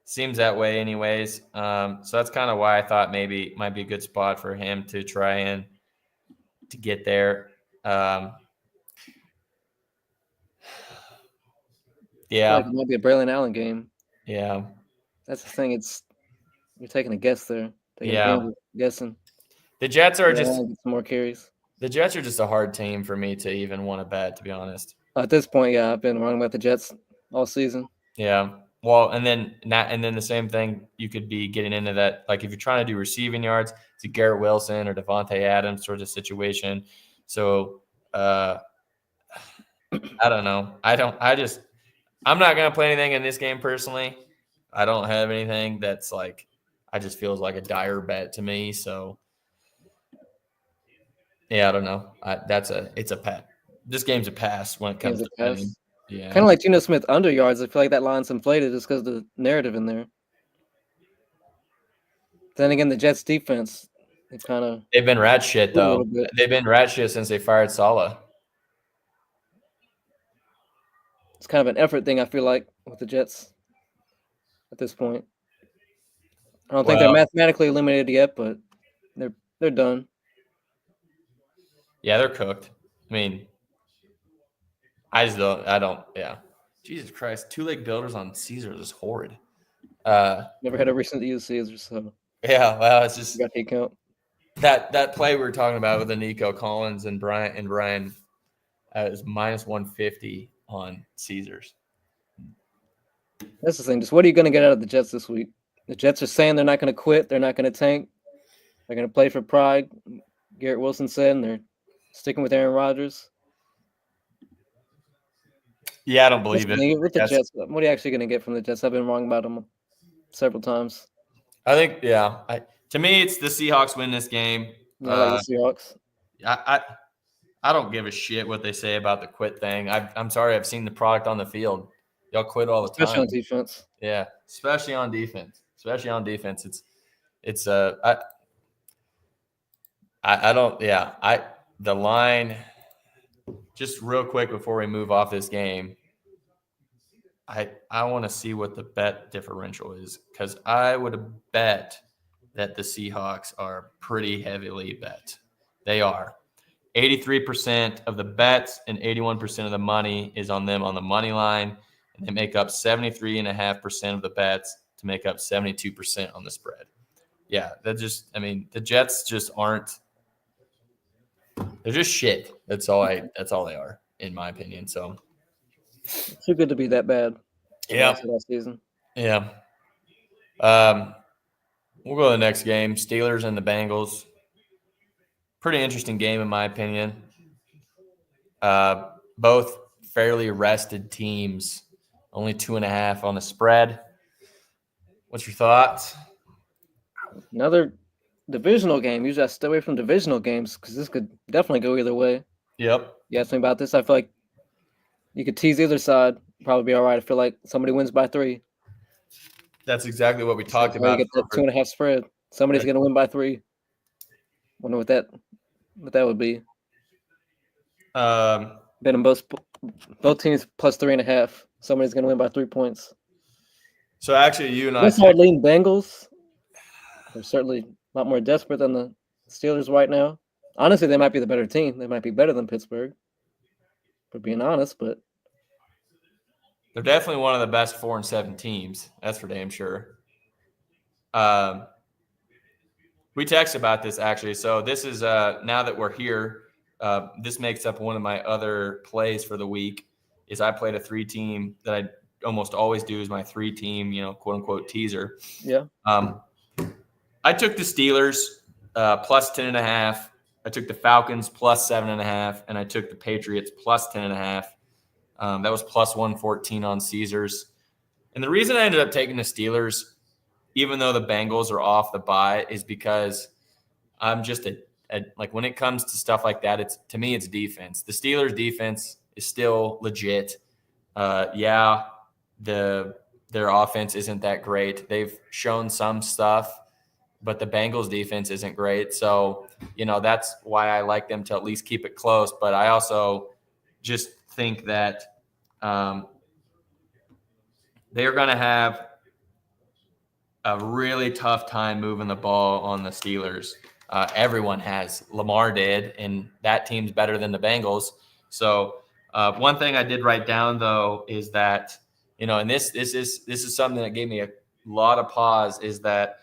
Seems that way anyways. So that's kind of why I thought maybe it might be a good spot for him to try and to get there. Yeah. Like it might be a Braylon Allen game. Yeah. That's the thing. You're taking a guess there. Guessing. The Jets are just some more carries. The Jets are just a hard team for me to even want to bet, to be honest. At this point, yeah, I've been wrong about the Jets all season. Yeah. Well, and then the same thing, you could be getting into that. Like if you're trying to do receiving yards, it's a Garrett Wilson or Devontae Adams sort of situation. So I don't know. I'm not going to play anything in this game personally. I don't have anything that's I just feels like a dire bet to me. So yeah, I don't know. It's a pass. This game's a pass when it comes to betting. Yeah. Kind of like Geno Smith under yards. I feel like that line's inflated just because of the narrative in there. Then again, the Jets defense, they've been rat shit though. They've been rat shit since they fired Saleh. It's kind of an effort thing, I feel like, with the Jets at this point. I don't think they're mathematically eliminated yet, but they're done. Yeah, they're cooked. I mean, yeah. Jesus Christ. 2-leg builders on Caesars is horrid. Never had a reason to use Caesars, so. Yeah, well, it's just got heat count. That play we were talking about with the Nico Collins and Brian is minus 150 on Caesars. That's the thing. Just what are you going to get out of the Jets this week? The Jets are saying they're not going to quit. They're not going to tank. They're going to play for pride. Garrett Wilson said, and they're sticking with Aaron Rodgers. Yeah, I don't believe it. With the Jets, what are you actually going to get from the Jets? I've been wrong about them several times. I think, yeah. To me, it's the Seahawks win this game. I like the Seahawks. I don't give a shit what they say about the quit thing. I'm sorry. I've seen the product on the field. Y'all quit all the time. Especially on defense. Yeah, especially on defense. The line. just real quick before we move off this game, I want to see what the bet differential is, because I would bet that the Seahawks are pretty heavily bet. They are. 83% of the bets and 81% of the money is on them on the money line, and they make up 73.5% of the bets to make up 72% on the spread. Yeah, the Jets just aren't. They're just shit. That's all they are, in my opinion. So Too good to be that bad. yeah, Last season. yeah. We'll go to the next game. Steelers and the Bengals. Pretty interesting game, in my opinion. Both fairly rested teams. Only 2.5 on the spread. What's your thoughts? Another divisional game. Usually I stay away from divisional games because this could definitely go either way. Yep. You asked me about this. I feel like you could tease either side. Probably be all right. I feel like somebody wins by 3. That's exactly what we talked That's why about. you get that 2.5 spread. Somebody's going to win by 3. Wonder what that would be. Bet on both teams plus 3.5. Somebody's going to win by 3 points. So actually, you and I start leading Bengals. They're certainly a lot more desperate than the Steelers right now. Honestly, they might be the better team. They might be better than Pittsburgh, for being honest. But they're definitely one of the best 4-7 teams. That's for damn sure. We texted about this, actually. So this is now that we're here, this makes up one of my other plays for the week. Is I played a 3-team that I almost always do is my 3-team, quote unquote teaser. Yeah. I took the Steelers plus 10.5. I took the Falcons plus 7.5, and I took the Patriots plus 10.5. That was plus 114 on Caesars. And the reason I ended up taking the Steelers, even though the Bengals are off the bye, is because I'm just like when it comes to stuff like that, to me it's defense. The Steelers defense is still legit. Their offense isn't that great. They've shown some stuff, but the Bengals defense isn't great. So, that's why I like them to at least keep it close. But I also just think that they are going to have a really tough time moving the ball on the Steelers. Everyone has. Lamar did, and that team's better than the Bengals. So one thing I did write down, though, is that, and this is something that gave me a lot of pause, is that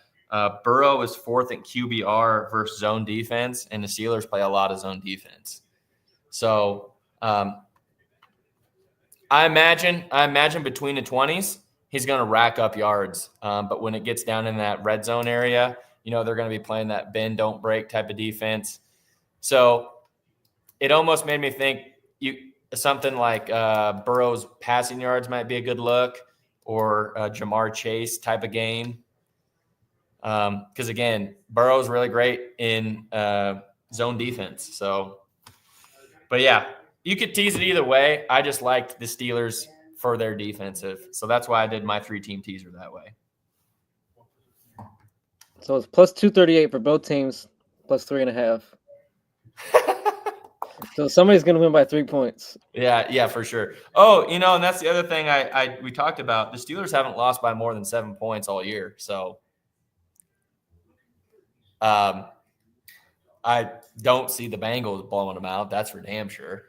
Burrow is 4th in QBR versus zone defense, and the Steelers play a lot of zone defense. So I imagine between the 20s, he's going to rack up yards. But when it gets down in that red zone area, they're going to be playing that bend, don't break type of defense. So it almost made me think something like Burrow's passing yards might be a good look, or Jamar Chase type of game. Because, again, Burrow's really great in zone defense. So, but, yeah, you could tease it either way. I just liked the Steelers for their defensive. So that's why I did my 3-team teaser that way. So it's plus 238 for both teams, plus 3.5. So somebody's going to win by 3 points. Yeah, for sure. Oh, and that's the other thing we talked about. The Steelers haven't lost by more than 7 points all year. So I don't see the Bengals blowing them out. That's for damn sure.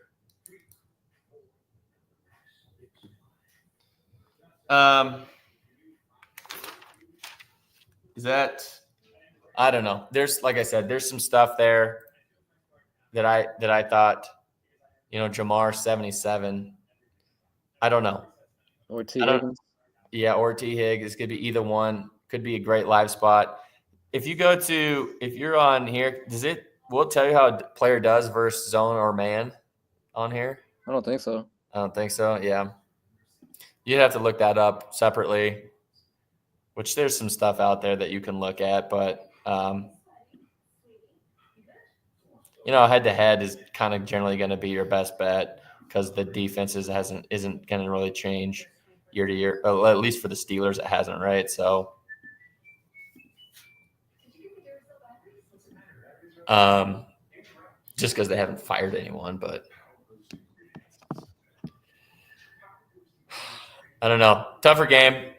I don't know. Like I said, there's some stuff there that I thought, Jamar 77. I don't know. Or T. Higgins. Yeah, or T. Higgins. Could be either one. Could be a great live spot. If you're on here, will it tell you how a player does versus zone or man on here? I don't think so. I don't think so. Yeah. You'd have to look that up separately, which there's some stuff out there that you can look at, but head-to-head is kind of generally going to be your best bet because the defense isn't going to really change year to year. At least for the Steelers, it hasn't, right? So, just because they haven't fired anyone, but I don't know. Tougher game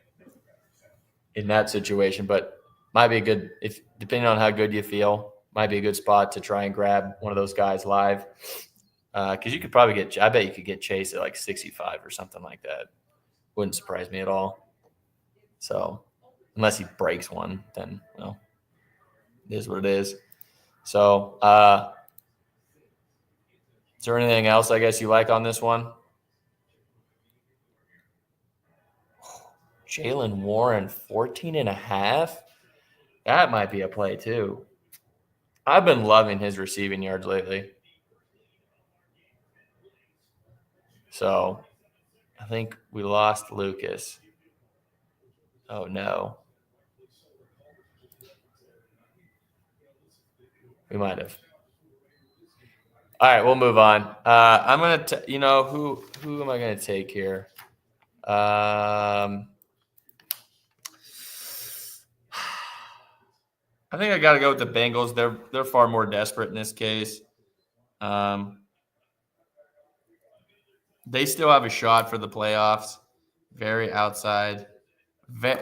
in that situation, but might be a good, if depending on how good you feel, might be a good spot to try and grab one of those guys live. Because you could probably I bet you could get Chase at like 65 or something like that. Wouldn't surprise me at all. So unless he breaks one, then well, it is what it is. So is there anything else I guess you like on this one? Jalen Warren, 14.5. That might be a play too. I've been loving his receiving yards lately. So I think we lost Lucas. Oh, no. We might have. All right, we'll move on. I'm going to, who am I going to take here? I think I got to go with the Bengals. They're far more desperate in this case. They still have a shot for the playoffs. Very outside. I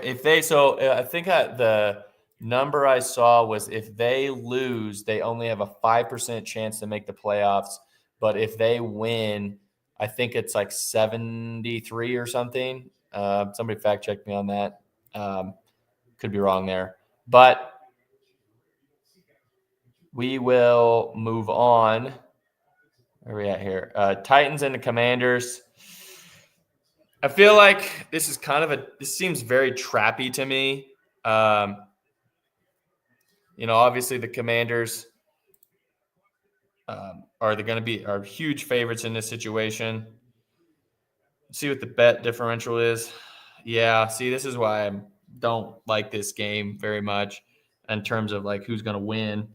think the number I saw was if they lose, they only have a 5% chance to make the playoffs. But if they win, I think it's like 73 or something. Somebody fact check me on that. Could be wrong there. But we will move on. Where are we at here? Titans and the Commanders. I feel like this is this seems very trappy to me. Obviously the Commanders are huge favorites in this situation. See what the bet differential is. Yeah, see, this is why I don't like this game very much in terms of like who's going to win.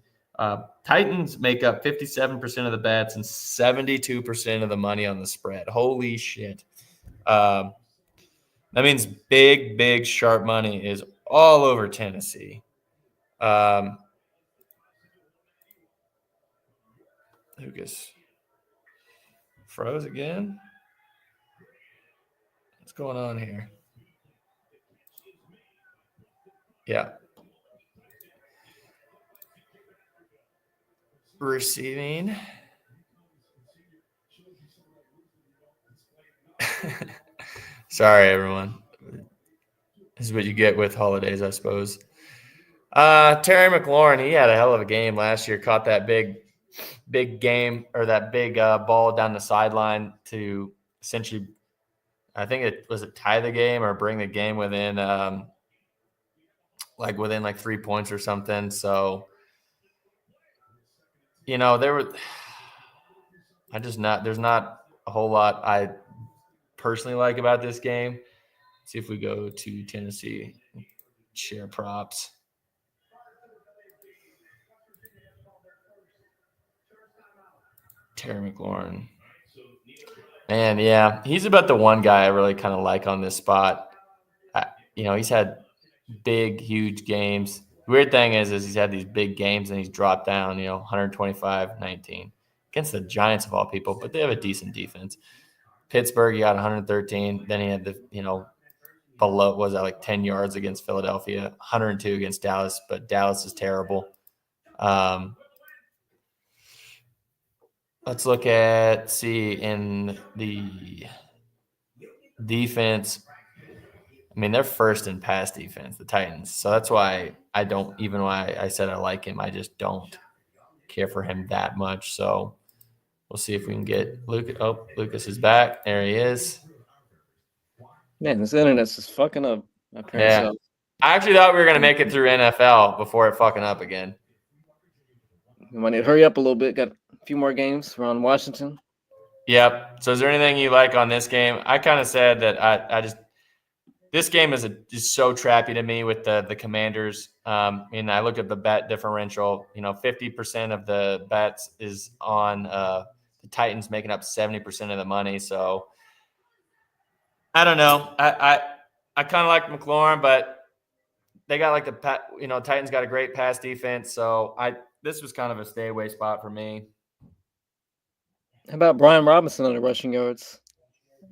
Titans make up 57% of the bets and 72% of the money on the spread. Holy shit. That means big, sharp money is all over Tennessee. Lucas froze again. What's going on here? Yeah. Receiving. Sorry, everyone. This is what you get with holidays, I suppose. Terry McLaurin, he had a hell of a game last year. Caught that big game or that big ball down the sideline to essentially, I think it was tie the game or bring the game within within 3 points or something. So, there's not a whole lot I personally like about this game. Let's see if we go to Tennessee, share props. Terry McLaurin. Man, yeah, he's about the one guy I really kind of like on this spot. He's had big, huge games. The weird thing is he's had these big games and he's dropped down, 125-19 against the Giants of all people, but they have a decent defense. Pittsburgh, he got 113. Then he had below, was that like 10 yards against Philadelphia, 102 against Dallas, but Dallas is terrible. Let's look in the defense. I mean, they're first in pass defense, the Titans. So that's why why I said I like him. I just don't care for him that much. So we'll see if we can get Lucas. Oh, Lucas is back. There he is. Man, this internet's just fucking up. Yeah. I actually thought we were going to make it through NFL before it fucking up again. We might need to hurry up a little bit. Got a few more games. We're on Washington. Yep. So is there anything you like on this game? I kind of said that this game is so trappy to me with the Commanders. And I looked at the bet differential. 50% of the bets is on the Titans, making up 70% of the money. So I don't know. I kind of like McLaurin, but they got Titans got a great pass defense. So this was kind of a stay away spot for me. How about Brian Robinson on the rushing yards?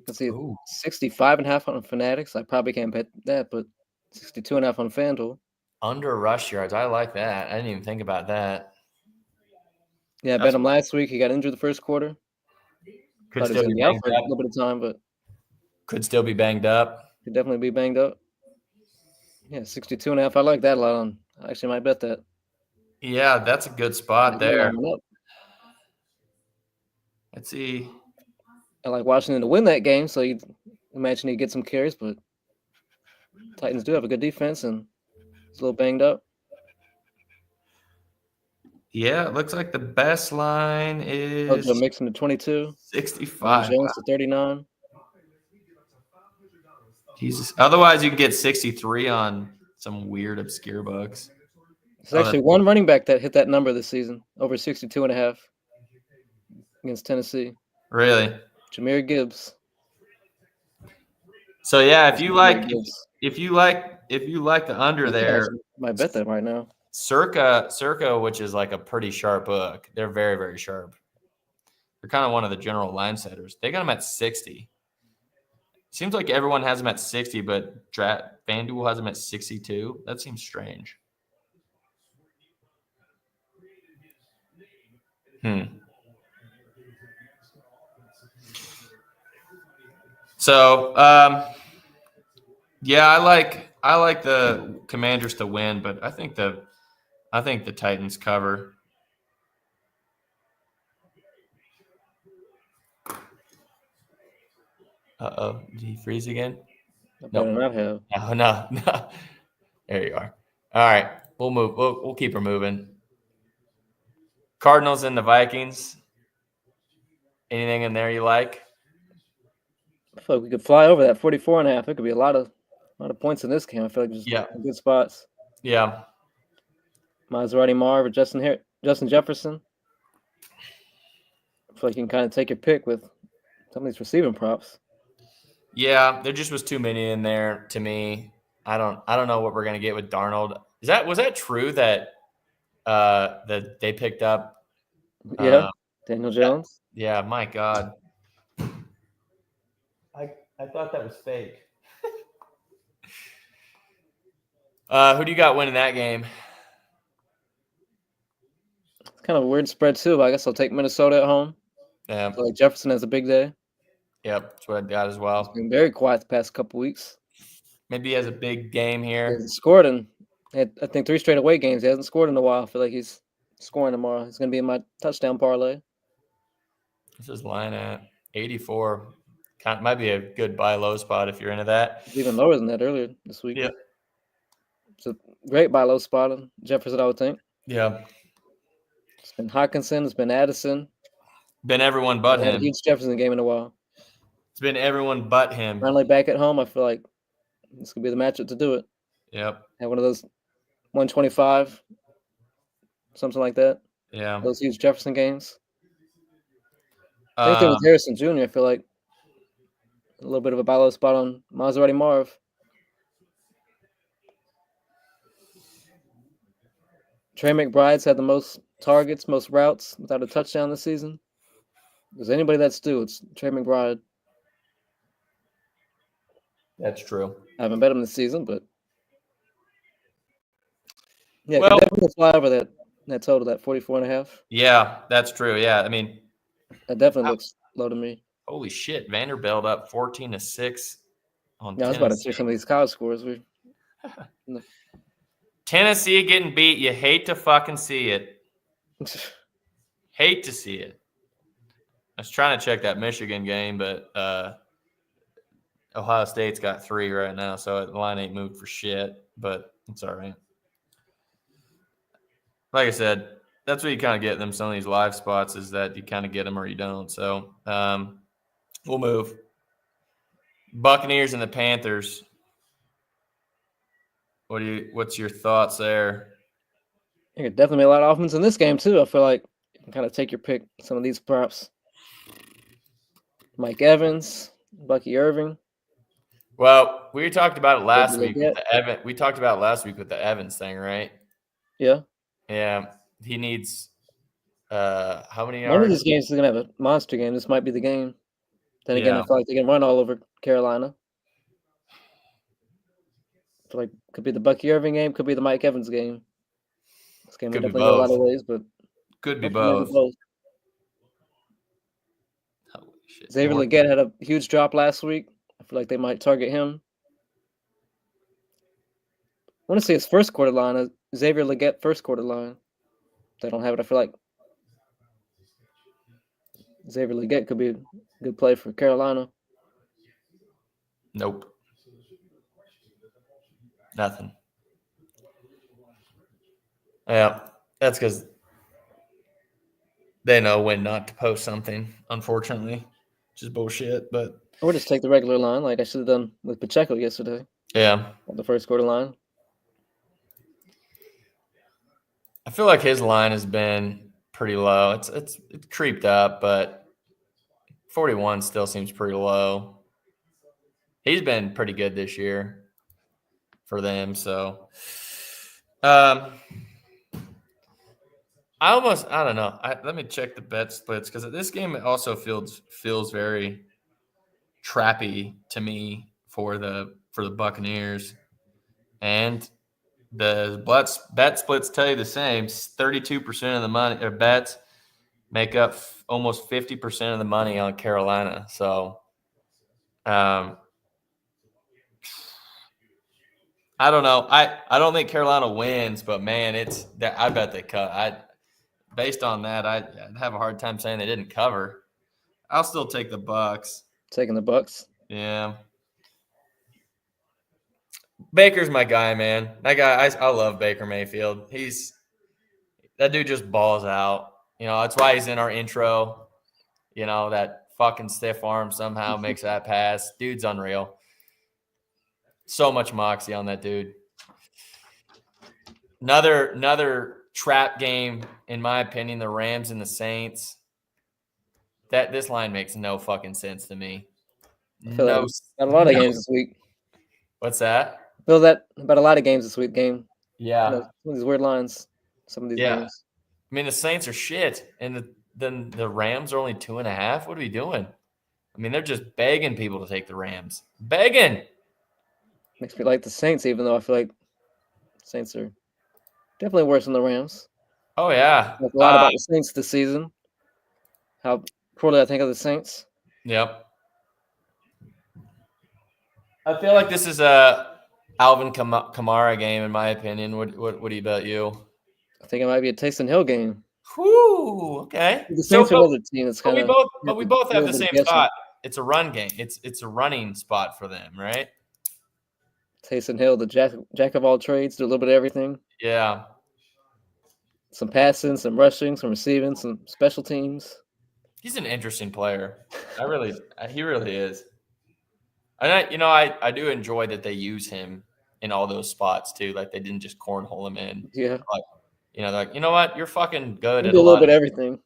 Let's see, Ooh. 65.5 on Fanatics. I probably can't bet that, but 62.5 on FanDuel. Under rush yards. I like that. I didn't even think about that. Yeah, I bet him last week. He got injured the first quarter. Could Thought he was still going to be be out banged for a up. little bit of time, but Could still be banged up. could definitely be banged up. Yeah, 62.5. I like that a lot. I actually might bet that. Yeah, that's a good spot there. Up. Let's see. I like Washington to win that game, so you imagine he get some carries, but Titans do have a good defense and it's a little banged up. Yeah, it looks like the best line is Mixon to 22. 65. Jones to 39. Jesus. Otherwise, you can get 63 on some weird, obscure books. There's actually one running back that hit that number this season, over 62.5 against Tennessee. Really? Jahmyr Gibbs. So yeah, if you like the under there, I might bet that right now. Circa, which is like a pretty sharp book. They're very, very sharp. They're kind of one of the general line setters. They got them at 60. Seems like everyone has them at 60, but FanDuel has them at 62. That seems strange. So, yeah, I like the Commanders to win, but I think the Titans cover. Uh-oh, did he freeze again? Better not have. No. There you are. All right, we'll move. We'll keep her moving. Cardinals and the Vikings. Anything in there you like? I feel like we could fly over that 44.5. It could be a lot of points in this game. I feel like just good spots. Yeah. Maserati Marv or Justin Jefferson. I feel like you can kind of take your pick with some of these receiving props. Yeah, there just was too many in there to me. I don't know what we're gonna get with Darnold. Was that true that that they picked up? Daniel Jones. Yeah, my God. I thought that was fake. Who do you got winning that game? It's kind of a weird spread too, but I guess I'll take Minnesota at home. Yeah. So like Jefferson has a big day. Yep, that's what I got as well. It's been very quiet the past couple weeks. Maybe he has a big game here. He hasn't scored in, I think, 3 straight away games. He hasn't scored in a while. I feel like he's scoring tomorrow. He's going to be in my touchdown parlay. This is line at 84. Might be a good buy low spot if you're into that. It's even lower than that earlier this week. Yeah. It's a great buy low spot on Jefferson, I would think. Yeah. It's been Hawkinson. It's been Addison. Been everyone but him. Huge Jefferson game in a while. It's been everyone but him. Finally back at home. I feel like this could be the matchup to do it. Yep. Have one of those 125, something like that. Yeah. Those huge Jefferson games. Same thing with Harrison Jr. I feel like a little bit of a buy low spot on Maserati Marv. Trey McBride's had the most targets, most routes without a touchdown this season. If there's anybody that's due, it's Trey McBride. That's true. I haven't bet him this season, but yeah, well, definitely fly over that total, that 44.5. Yeah, that's true. Yeah, I mean, that definitely looks low to me. Holy shit, Vanderbilt up 14-6 on. Yeah, I was about to say some of these college scores. Tennessee getting beat. You hate to fucking see it. Hate to see it. I was trying to check that Michigan game, but Ohio State's got 3 right now, so the line ain't moved for shit, but it's all right. Like I said, that's what you kind of get them. Some of these live spots is that you kind of get them or you don't. So we'll move. Buccaneers and the Panthers. What's your thoughts there? I think definitely a lot of offense in this game too. I feel like you can kind of take your pick. Some of these props. Mike Evans, Bucky Irving. Well, we talked about it last week. We talked about it last week with the Evans thing, right? Yeah. Yeah. He needs how many yards? One of these games is gonna have a monster game. This might be the game. Then again, I feel like they can run all over Carolina. I feel like could be the Bucky Irving game, could be the Mike Evans game. This game will Could be definitely go a lot both. of ways, but Could be hopefully maybe both. Holy shit. Xavier Legette had a huge drop last week. I feel like they might target him. I want to see his first quarter line. Xavier Legette first quarter line. They don't have it. I feel like Xavier Legette could be a good play for Carolina. Nope. Nothing. Yeah, that's because they know when not to post something, unfortunately, which is bullshit. But Or just take the regular line like I should have done with Pacheco yesterday. Yeah. On the first quarter line. I feel like his line has been pretty low. It's creeped up, but 41 still seems pretty low. He's been pretty good this year for them. So, I don't know. Let me check the bet splits because this game also feels very trappy to me for the Buccaneers, and the bet splits tell you the same. 32% of the money or bets make up almost 50% of the money on Carolina. So, I don't know. I don't think Carolina wins, but man, I bet they cut. Based on that, I'd have a hard time saying they didn't cover. I'll still take the Bucks. Taking the Bucks. Yeah. Baker's my guy, man. That guy, I love Baker Mayfield. That dude just balls out. That's why he's in our intro. That fucking stiff arm somehow makes that pass. Dude's unreal. So much moxie on that dude. Another trap game, in my opinion, the Rams and the Saints. This line makes no fucking sense to me. Got a lot of games this week. What's that? I feel that about a lot of games this week. Yeah. Some of these weird lines. Some of these games. I mean, the Saints are shit, and then the Rams are only 2.5. What are we doing? I mean, they're just begging people to take the Rams. Begging. Makes me like the Saints, even though I feel like Saints are definitely worse than the Rams. Oh, yeah. A lot about the Saints this season. How poorly I think of the Saints. Yep. I feel like this is a Alvin Kamara game, in my opinion. What do you bet you? I think it might be a Taysom Hill game. Whew, okay. The Saints are another team that's kind of. But we both have the same spot. It's a run game. It's a running spot for them, right? Taysom Hill, the jack of all trades, do a little bit of everything. Yeah. Some passing, some rushing, some receiving, some special teams. He's an interesting player. He really is. And I do enjoy that they use him in all those spots too. Like they didn't just cornhole him in. Yeah. They're like, you know what? You're fucking good You at do a little bit of everything.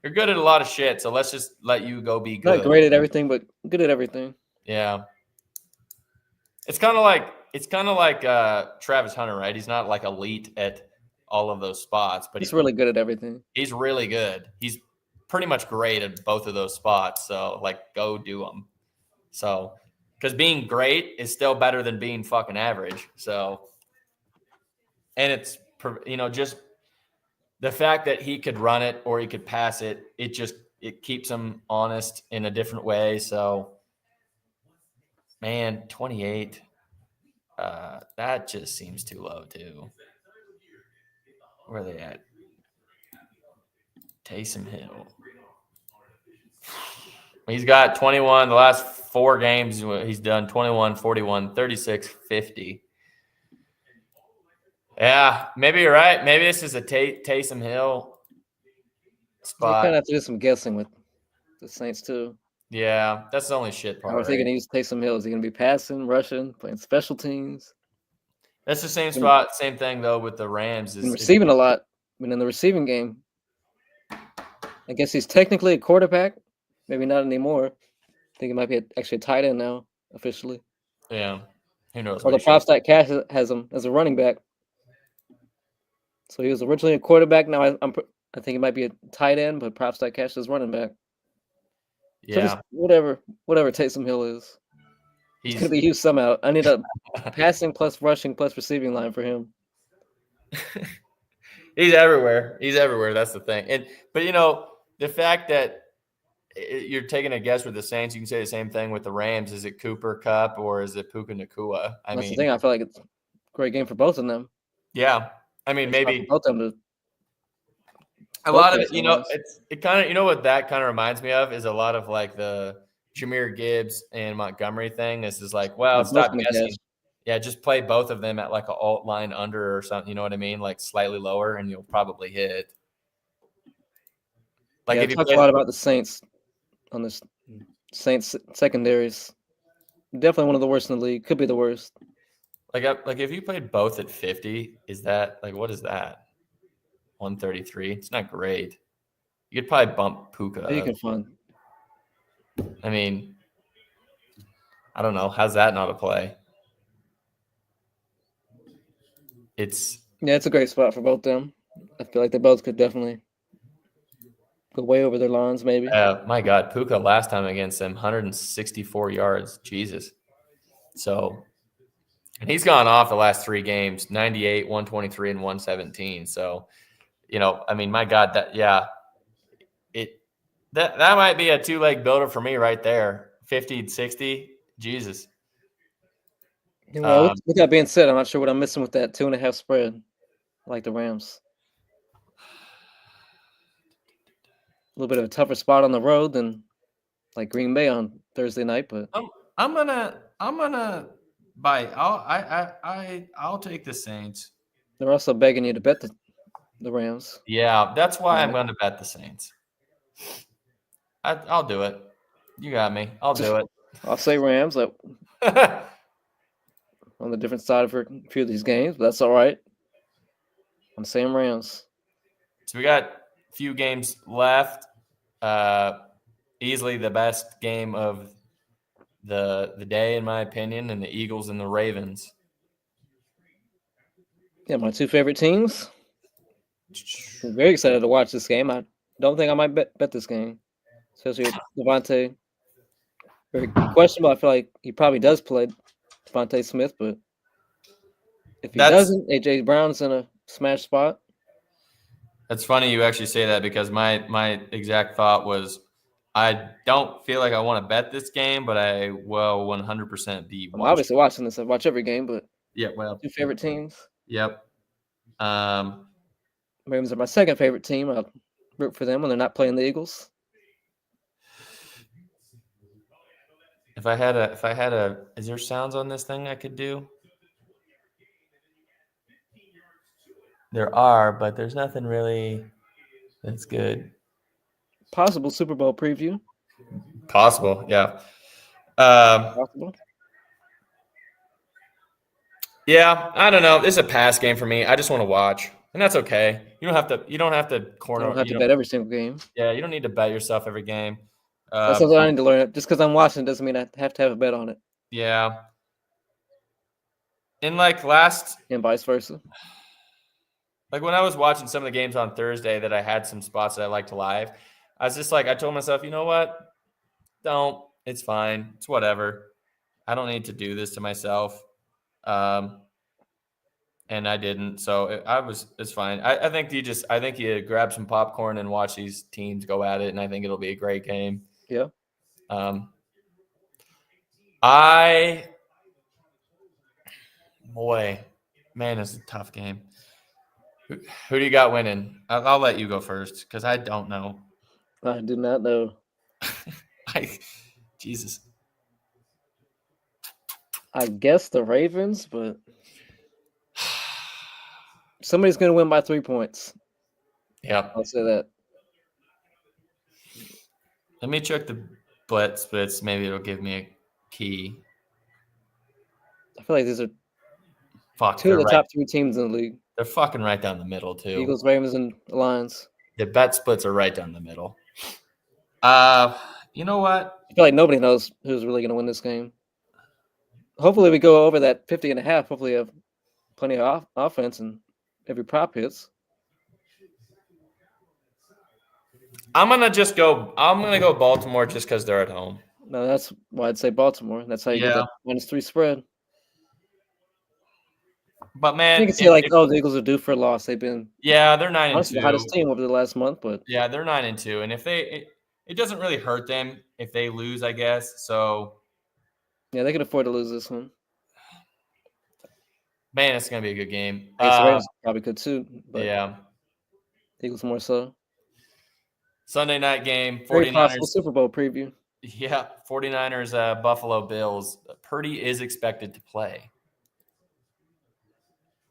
You're good at a lot of shit, so let's just let you go be good. Not great at everything, but good at everything. Yeah. It's kind of like Travis Hunter, right? He's not like elite at all of those spots, but he's really good at everything. He's really good. He's pretty much great at both of those spots. So like, go do them. So, because being great is still better than being fucking average. So, and it's, just the fact that he could run it or he could pass it, it keeps him honest in a different way. So, man, 28, that just seems too low too. Where are they at? Taysom Hill. He's got 21. The last 4 games, he's done 21, 41, 36, 50. Yeah, maybe you're right. Maybe this is a Taysom Hill spot. You kind of have to do some guessing with the Saints too. Yeah, that's the only shit part. How are they going to use Taysom Hill? Is he going to be passing, rushing, playing special teams? That's the same spot. Same thing though with the Rams. He's receiving a lot. I mean, in the receiving game, I guess he's technically a quarterback. Maybe not anymore. I think he might be actually a tight end now, officially. Yeah. Who knows? Or the prop stack cash has him as a running back. So he was originally a quarterback. Now I think he might be a tight end, but prop stack cash is running back. So just Yeah, whatever Taysom Hill is, it's he's gonna be used somehow. I need a passing plus rushing plus receiving line for him. he's everywhere. He's everywhere. That's the thing. But the fact that you're taking a guess with the Saints, you can say the same thing with the Rams. Is it Cooper Cup or is it Puka Nakua? That's the thing. I feel like it's a great game for both of them. Yeah. I mean, It's hard for maybe both of them to a both lot of it, passing lines. it kind of, what that kind of reminds me of is a lot of like the Jahmyr Gibbs and Montgomery thing. This is like, well, They're both stop gonna guessing. catch. Yeah, just play both of them at like an alt line under or something. You know what I mean? Like slightly lower, and you'll probably hit. Like Yeah, I if you talked a play, lot about the Saints on this Saints secondaries. Definitely one of the worst in the league. Could be the worst. like if you played both at 50, is that like what is that? 133. It's not great. You could probably bump Puka You up. can find. I mean, I don't know. How's that not a play? It's Yeah, it's a great spot for both of them. I feel like they both could definitely go way over their lines, maybe. my God, Puka last time against them, 164 yards. Jesus. So, and he's gone off the last 3 games, 98, 123, and 117. So, I mean, my God, that might be a 2-leg builder for me right there. 50, 60. Jesus. Well, with that being said, I'm not sure what I'm missing with that 2.5 spread, like the Rams. A little bit of a tougher spot on the road than like Green Bay on Thursday night, but I'm gonna buy. I'll take the Saints. they're also begging you to bet the Rams. Yeah, that's why I'm going to bet the Saints. I'll do it. You got me. I'll do it. I'll say Rams on the different side of a few of these games, but that's all right. I'm saying Rams. So we got a few games left. Easily the best game of the day, in my opinion, and the Eagles and the Ravens. Yeah, my 2 favorite teams. I'm very excited to watch this game. I don't think I might bet this game, especially with Devontae. Very questionable. I feel like he probably does play Devontae Smith, but if he doesn't, AJ Brown's in a smash spot. That's funny you actually say that because my exact thought was I don't feel like I want to bet this game, but I will 100% be watching. I'm obviously watching this. I watch every game, but yeah, well, 2 favorite teams. Yep. Ravens are my second favorite team. I'll root for them when they're not playing the Eagles. If I had a, is there sounds on this thing I could do? There are, but there's nothing really that's good. Possible Super Bowl preview. Possible, yeah. Possible. Yeah, I don't know. This is a pass game for me. I just want to watch, and that's okay. You don't have to corner. You don't have to bet every single game. Yeah, you don't need to bet yourself every game. That's something I need to learn. Just because I'm watching doesn't mean I have to have a bet on it. Yeah. And and vice versa. Like when I was watching some of the games on Thursday that I had some spots that I liked live, I was just like, I told myself, you know what? Don't. It's fine. It's whatever. I don't need to do this to myself. And I didn't. So it's fine. I think you grab some popcorn and watch these teams go at it, and I think it'll be a great game. Yeah. Man, it's a tough game. Who do you got winning? I'll let you go first because I don't know. I do not know. Jesus. I guess the Ravens, but somebody's going to win by 3 points. Yeah. I'll say that. Let me check the splits. Maybe it'll give me a key. I feel like these are two of the top 3 teams in the league. They're fucking right down the middle, too. Eagles, Ravens, and Lions. The bet splits are right down the middle. You know what? I feel like nobody knows who's really going to win this game. Hopefully we go over that 50.5. Hopefully we have plenty of offense and every prop hits. I'm gonna go Baltimore just because they're at home. No, that's why I'd say Baltimore. That's how you get Yeah. that -3 spread. But man, You can say like, oh, the Eagles are due for a loss. They've been yeah, they're 9-2. honestly the hottest team over the last month, but Yeah, they're 9-2, and if it doesn't really hurt them if they lose, I guess. So yeah, they can afford to lose this one. man, it's gonna be a good game. I guess the Raiders probably could too, but Yeah. Eagles more so. Sunday night game, Very 49ers. possible Super Bowl preview. Yeah, 49ers, Buffalo Bills. Purdy is expected to play.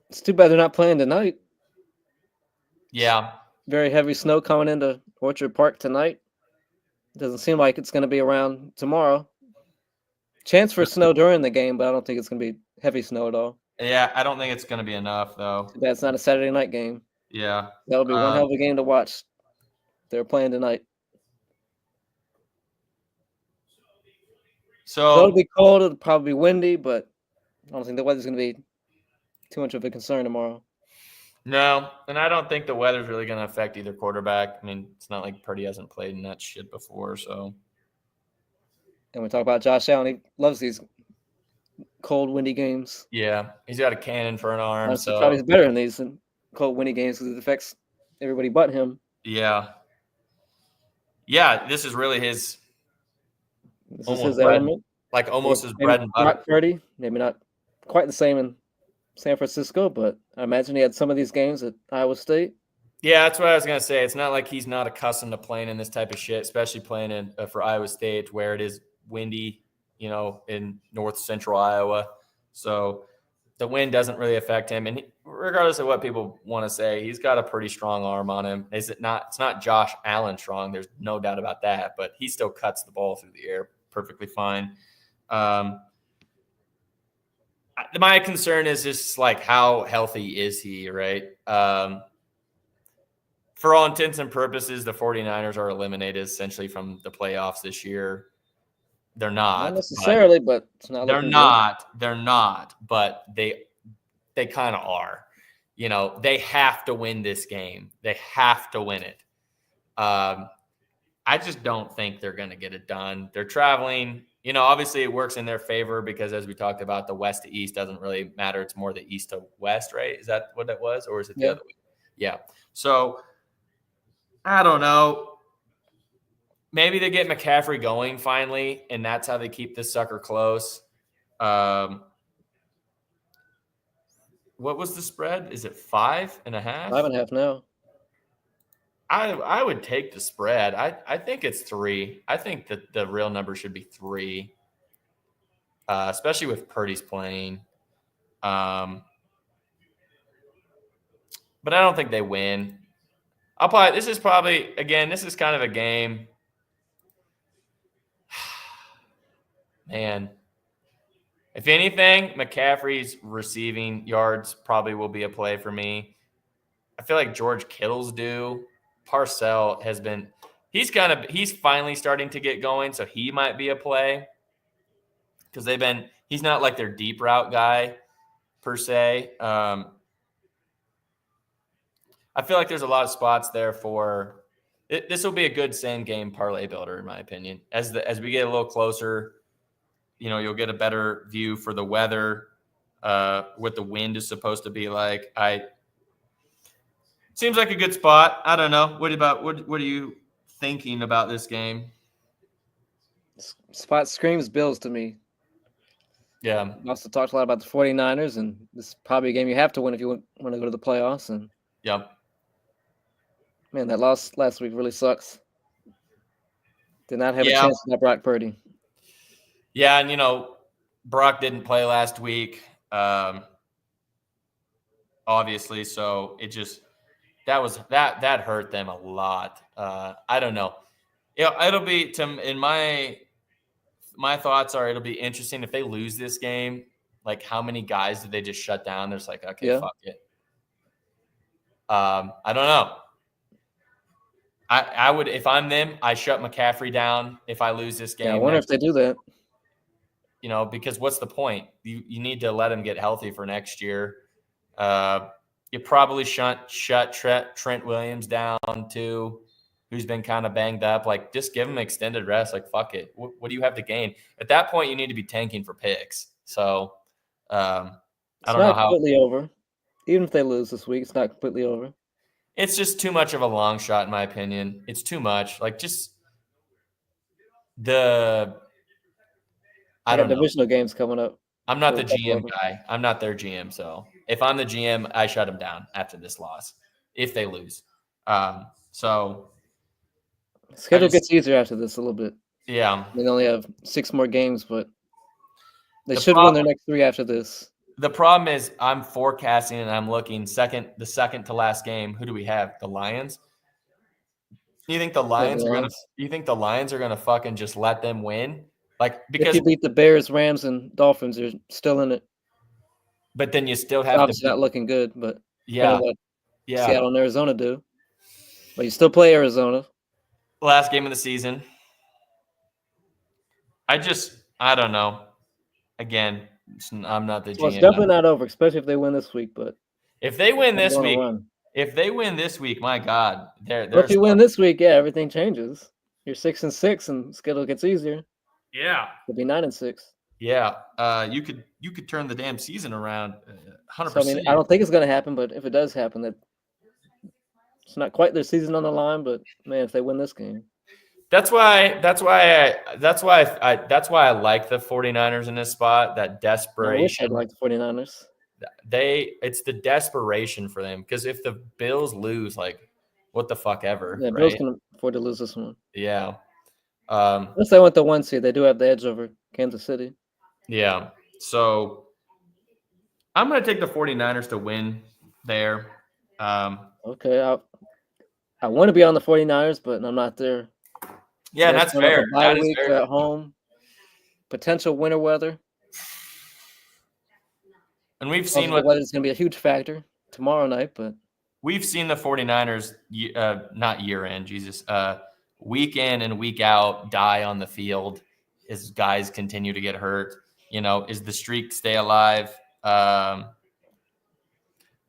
It's too bad they're not playing tonight. Yeah. Very heavy snow coming into Orchard Park tonight. Doesn't seem like it's going to be around tomorrow. Chance for snow during the game, but I don't think it's going to be heavy snow at all. Yeah, I don't think it's going to be enough, though. Too bad it's not a Saturday night game. Yeah. That'll be one hell of a game to watch. They're playing tonight. So it'll be cold. It'll probably be windy, but I don't think the weather's going to be too much of a concern tomorrow. No, and I don't think the weather's really going to affect either quarterback. I mean, it's not like Purdy hasn't played in that shit before, so. And we talk about Josh Allen. He loves these cold, windy games. Yeah, he's got a cannon for an arm. Honestly, so probably better in these cold, windy games because it affects everybody but him. Yeah. Yeah, this is really his This is his element. Almost his bread and butter. Brock Purdy, maybe not quite the same in San Francisco, but I imagine he had some of these games at Iowa State. Yeah, that's what I was going to say. It's not like he's not accustomed to playing in this type of shit, especially playing in for Iowa State where it is windy, in north central Iowa. So the wind doesn't really affect him. And regardless of what people want to say, he's got a pretty strong arm on him. It's not Josh Allen strong. There's no doubt about that, but he still cuts the ball through the air perfectly fine. My concern is just like how healthy is he, right? For all intents and purposes, the 49ers are eliminated essentially from the playoffs this year. They're not necessarily, but it's not. They're not. They're not, but they kind of are. They have to win this game. They have to win it. I just don't think they're going to get it done. They're traveling. Obviously it works in their favor because as we talked about, the west to east doesn't really matter. It's more the east to west, right? Is that what it was? Or is it the other way? Yeah. So I don't know. Maybe they get McCaffrey going finally, and that's how they keep this sucker close. What was the spread? Is it 5.5? 5.5 now. I would take the spread. I think it's 3. I think that the real number should be 3, especially with Purdy's playing. But I don't think they win. This is kind of a game. Man, if anything, McCaffrey's receiving yards probably will be a play for me. I feel like George Kittle's due. Parcell he's finally starting to get going, so he might be a play because he's not like their deep route guy per se. I feel like there's a lot of spots there for this will be a good same game parlay builder in my opinion. As we get a little closer, you'll get a better view for the weather, what the wind is supposed to be like. Seems like a good spot. I don't know. What are you thinking about this game? Spot screams Bills to me. Yeah. We also talked a lot about the 49ers, and this is probably a game you have to win if you want to go to the playoffs. And yep. Man, that loss last week really sucks. Did not have a chance without Brock Purdy. Yeah, and Brock didn't play last week, obviously, so it just that hurt them a lot. I don't know. It'll be in my thoughts are it'll be interesting if they lose this game. Like, how many guys did they just shut down? There's like, okay, fuck it. I don't know. I would, if I'm them, I shut McCaffrey down if I lose this game. Yeah, I wonder if they do that. Because what's the point? You need to let him get healthy for next year. You probably shut Trent Williams down too. who's been kind of banged up. Like, just give him extended rest. Like, fuck it. What do you have to gain? At that point, you need to be tanking for picks. So, I don't know how. Completely over. Even if they lose this week, it's not completely over. It's just too much of a long shot, in my opinion. It's too much. Like, just I don't know. Divisional games coming up. I'm not the GM guy. I'm not their GM. So if I'm the GM, I shut them down after this loss if they lose. So schedule gets easier after this a little bit. Yeah. They only have 6 more games, but they should win their next 3 after this. The problem is I'm forecasting and I'm looking the second to last game. Who do we have? The Lions. You think the Lions are gonna fucking just let them win? Like, because if you beat the Bears, Rams, and Dolphins, you're still in it. But then you still have obviously not looking good, but yeah, Seattle and Arizona do. But you still play Arizona. Last game of the season. I don't know. Again, I'm not the GM. It's definitely not over, especially if they win this week. But if they win this week, my God, if you win this week, yeah, everything changes. You're 6-6, and schedule gets easier. Yeah, it'll be 9-6. Yeah, you could turn the damn season around 100%. So, I mean, I don't think it's going to happen, but if it does happen, that it's not quite their season on the line. But man, if they win this game, that's why I like the 49ers in this spot. That desperation. I wish I'd like the 49ers. It's the desperation for them, because if the Bills lose, like, what the fuck ever. Yeah, right? Bills can afford to lose this one. Yeah. Unless they went the 1 seed, they do have the edge over Kansas City. Yeah. So I'm going to take the 49ers to win there. Okay. I want to be on the 49ers, but I'm not there. Yeah, that's fair. Bye week at home. Potential winter weather. And we've seen what weather is going to be a huge factor tomorrow night, but we've seen the 49ers not year in, week in and week out die on the field as guys continue to get hurt. Is the streak stay alive? I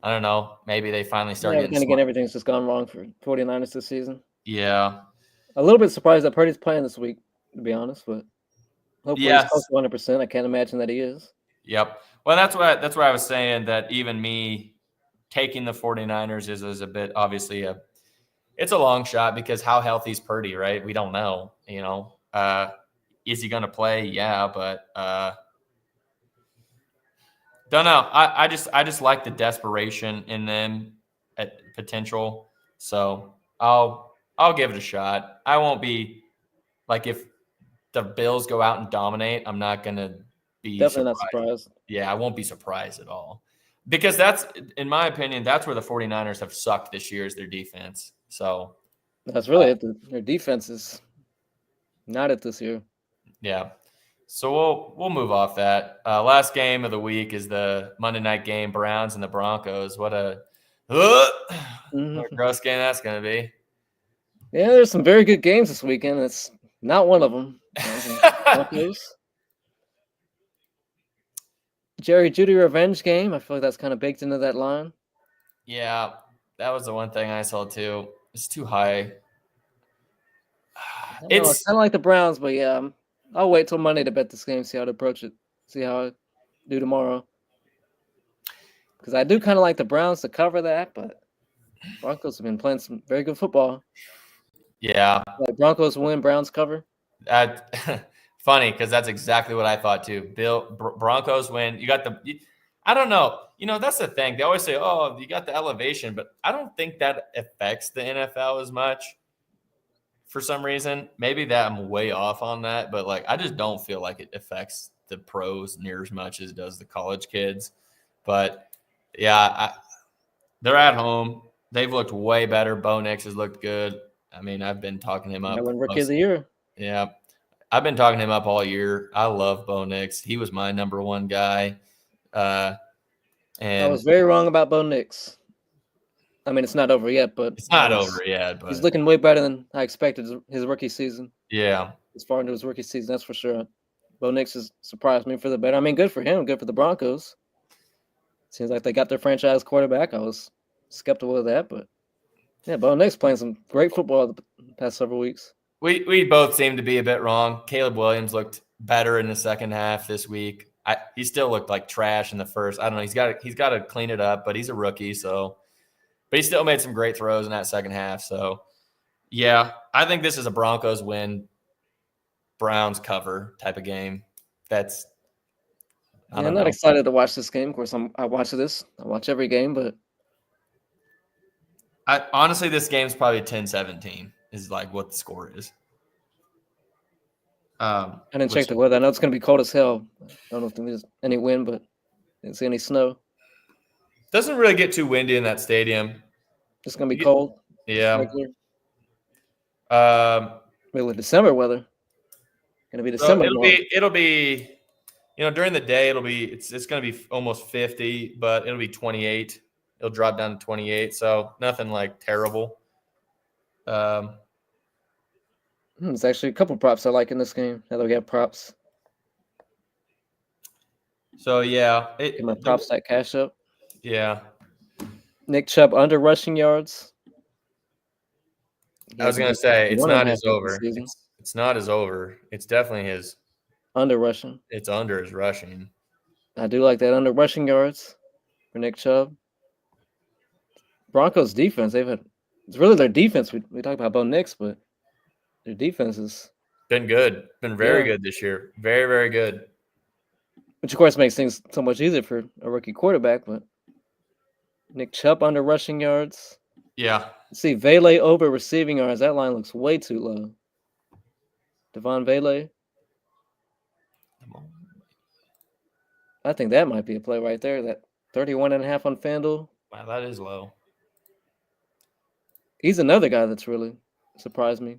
don't know. Maybe they finally start getting again, everything's just gone wrong for 49ers this season. Yeah. A little bit surprised that Purdy's playing this week, to be honest, but hopefully he's close to 100%. I can't imagine that he is. Yep. Well, that's why I was saying that even me taking the 49ers is a bit, obviously it's a long shot, because how healthy is Purdy, right? We don't know, is he going to play? Yeah, but don't know. I just like the desperation in them at potential. So I'll give it a shot. I won't be like, if the Bills go out and dominate, I'm not going to be definitely not surprised. Yeah, I won't be surprised at all, because that's, in my opinion, that's where the 49ers have sucked this year, is their defense. So that's really it. Their defense is not it this year. Yeah. So we'll move off that. Last game of the week is the Monday night game, Browns and the Broncos. What a gross game that's going to be. Yeah, there's some very good games this weekend. It's not one of them. Jerry Jeudy revenge game. I feel like that's kind of baked into that line. Yeah, that was the one thing I saw too. It's too high. It's kind of like the Browns, but yeah, I'll wait till Monday to bet this game, see how to approach it, see how I do tomorrow. Because I do kind of like the Browns to cover that, but Broncos have been playing some very good football. Yeah. Like Broncos win, Browns cover. Funny, because that's exactly what I thought too. Broncos win. You got I don't know. That's the thing. They always say, oh, you got the elevation, but I don't think that affects the NFL as much. For some reason, maybe that I'm way off on that, but like, I just don't feel like it affects the pros near as much as it does the college kids. But yeah, they're at home. They've looked way better. Bo Nix has looked good. I mean, I've been talking him up. Rookie of the year. Yeah, I've been talking him up all year. I love Bo Nix. He was my number one guy. And I was very wrong about Bo Nix. I mean, it's not over yet, but it's not over yet. But he's looking way better than I expected his rookie season. Yeah, as far into his rookie season, that's for sure. Bo Nix has surprised me for the better. I mean, good for him, good for the Broncos. Seems like they got their franchise quarterback. I was skeptical of that, but Yeah, Bo Nix playing some great football the past several weeks. We both seem to be a bit wrong. Caleb Williams looked better in the second half this week. He still looked like trash in the first. I don't know. He's got to clean it up, but he's a rookie, so. But he still made some great throws in that second half. So, yeah, I think this is a Broncos win, Browns cover type of game. I'm not excited to watch this game. Of course, I watch this. I watch every game, but honestly, this game's probably 10-17 is like what the score is. I didn't check the weather. I know it's going to be cold as hell. I don't know if there's any wind, but I didn't see any snow. Doesn't really get too windy in that stadium. It's going to be cold. Yeah. Really December weather. Going to be December. So it'll be during the day it's going to be almost 50, but it'll be 28. It'll drop down to 28, so nothing like terrible. There's actually a couple props I like in this game. Now that we have props. So yeah, get my props that cash up. Yeah. Nick Chubb under rushing yards. I was gonna say it's not his over. It's not his over. It's definitely his under rushing. It's under his rushing. I do like that under rushing yards for Nick Chubb. Broncos defense, it's really their defense. We talk about Bo Nix, but their defense has been good. Been very good this year. Very, very good. Which of course makes things so much easier for a rookie quarterback, but Nick Chubb under rushing yards. Yeah. Let's see, Vele over receiving yards. That line looks way too low. Devon Vele. I think that might be a play right there. That 31.5 on FanDuel. Wow, that is low. He's another guy that's really surprised me.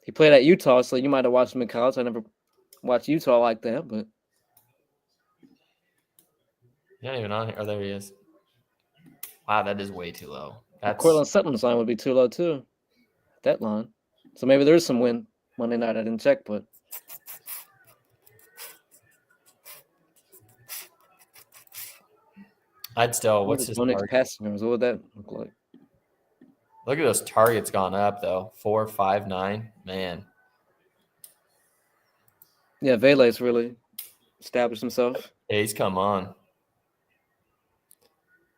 He played at Utah, so you might have watched him in college. I never watched Utah like that, but not even on here. Oh, there he is. Wow, that is way too low. Cortland Sutton's line would be too low too. That line. So maybe there's some win Monday night. I didn't check, but I'd still. What's his passing yards? What would that look like? Look at those targets gone up though. 4, 5, 9. Man. Yeah, Vele's really established himself. Yeah, he's come on.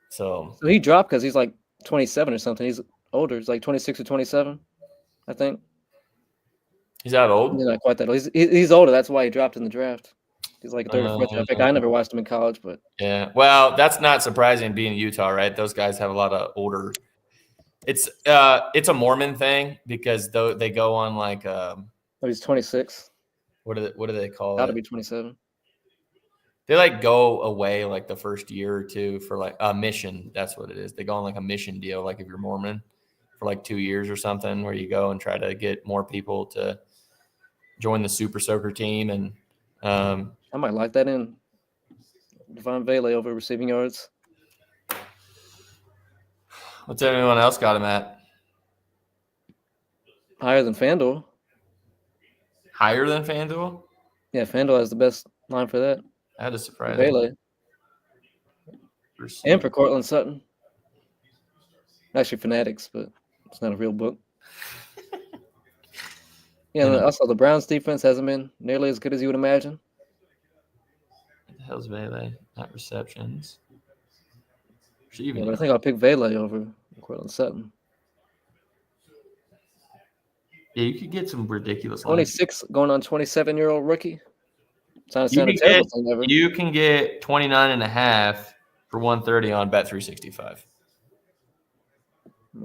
So he dropped because he's like 27 or something. He's older. He's like 26 or 27, I think. He's that old? He's not quite that old. He's older. That's why he dropped in the draft. He's like a third or fourth round pick. I never watched him in college, but yeah. Well, that's not surprising being Utah, right? Those guys have a lot of older. It's a Mormon thing because they go on like he's 26. What do they call it? Got to be 27. They like go away like the first year or two for like a mission. That's what it is. They go on like a mission deal, like if you're Mormon, for like 2 years or something, where you go and try to get more people to join the Super Soaker team. And I might like that in Devon Vele over receiving yards. What's everyone else got him at? Higher than FanDuel. Higher than FanDuel? Yeah, FanDuel has the best line for that. That is surprising. Vele. And for Cortland Sutton. Actually, Fanatics, but it's not a real book. Yeah, also the Browns defense hasn't been nearly as good as you would imagine. What the hell's Vele? Not receptions. Yeah, but I think I'll pick Vele over Cortland Sutton. Yeah, you could get some ridiculous 26 going on 27-year-old rookie. You can get 29.5 for 130 on Bet365.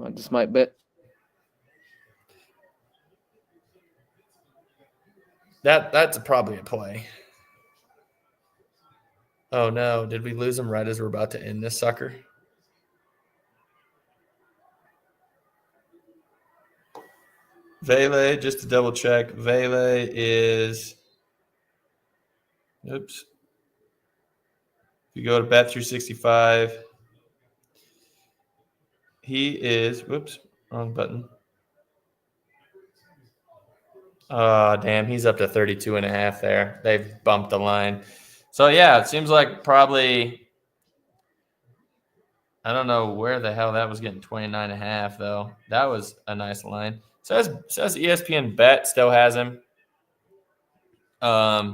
I just might bet. That's probably a play. Oh no, did we lose him right as we're about to end this sucker? Vele, just to double check, Vele is oops. If you go to Bet365, he is whoops, wrong button. Oh, damn, he's up to 32.5 there. They've bumped the line. So, yeah, it seems like probably I don't know where the hell that was getting 29.5 though. That was a nice line. Says ESPN Bet still has him. Let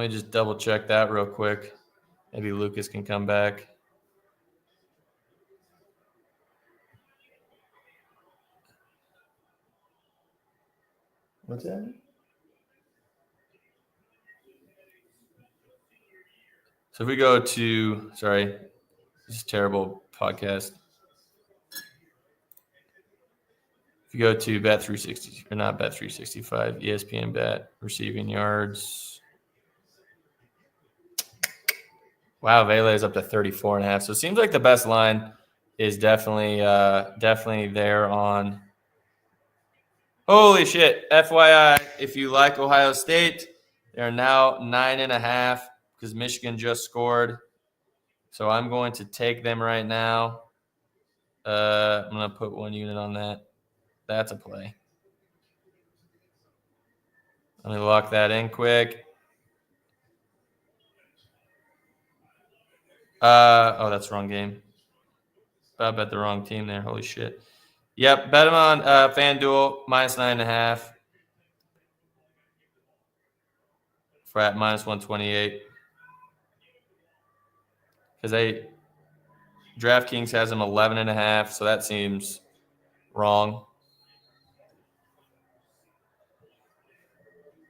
me just double check that real quick. Maybe Lucas can come back. What's that? So if we go to, sorry, this is a terrible podcast. If you go to Bet360, or not Bet365, ESPN Bet, receiving yards. Wow, Vele is up to 34.5. So it seems like the best line is definitely there on. Holy shit. FYI, if you like Ohio State, they're now 9.5 because Michigan just scored. So I'm going to take them right now. I'm going to put 1 unit on that. That's a play. Let me lock that in quick. Oh, that's the wrong game. I bet the wrong team there. Holy shit. Yep, bet them on FanDuel, -9.5. For at -128. Because DraftKings has them 11.5, so that seems wrong.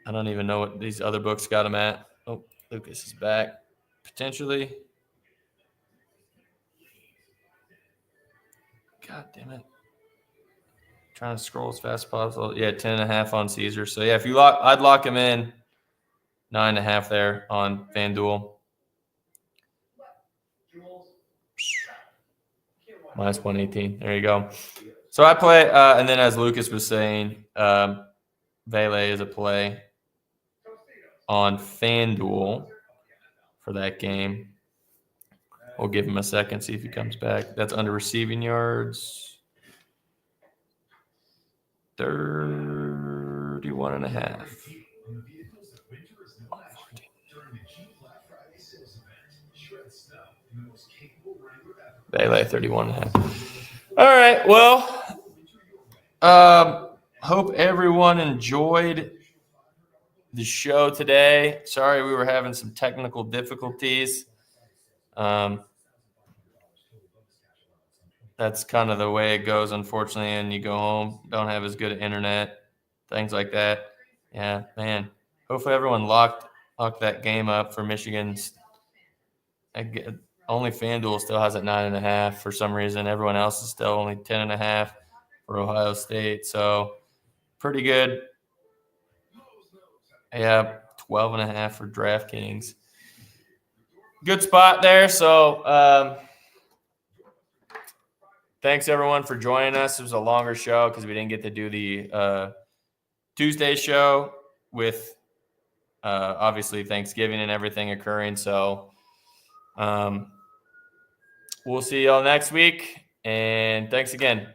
I don't even know what these other books got them at. Oh, Lucas is back. Potentially. God damn it. Trying to scroll as fast as possible. Yeah, 10.5 on Caesar. So yeah, I'd lock him in 9.5 there on FanDuel. -118. There you go. So I play, and then as Lucas was saying, Vele is a play on FanDuel for that game. We'll give him a second, see if he comes back. That's under receiving yards. 31.5. Vele 31.5. All right. Well, hope everyone enjoyed the show today. Sorry we were having some technical difficulties. That's kind of the way it goes, unfortunately. And you go home, don't have as good internet, things like that. Yeah, man. Hopefully everyone locked that game up for Michigan's. Only FanDuel still has it 9.5 for some reason. Everyone else is still only 10.5 for Ohio State. So pretty good. Yeah, 12.5 for DraftKings. Good spot there. So thanks everyone for joining us. It was a longer show because we didn't get to do the Tuesday show with obviously Thanksgiving and everything occurring. So we'll see y'all next week. And thanks again.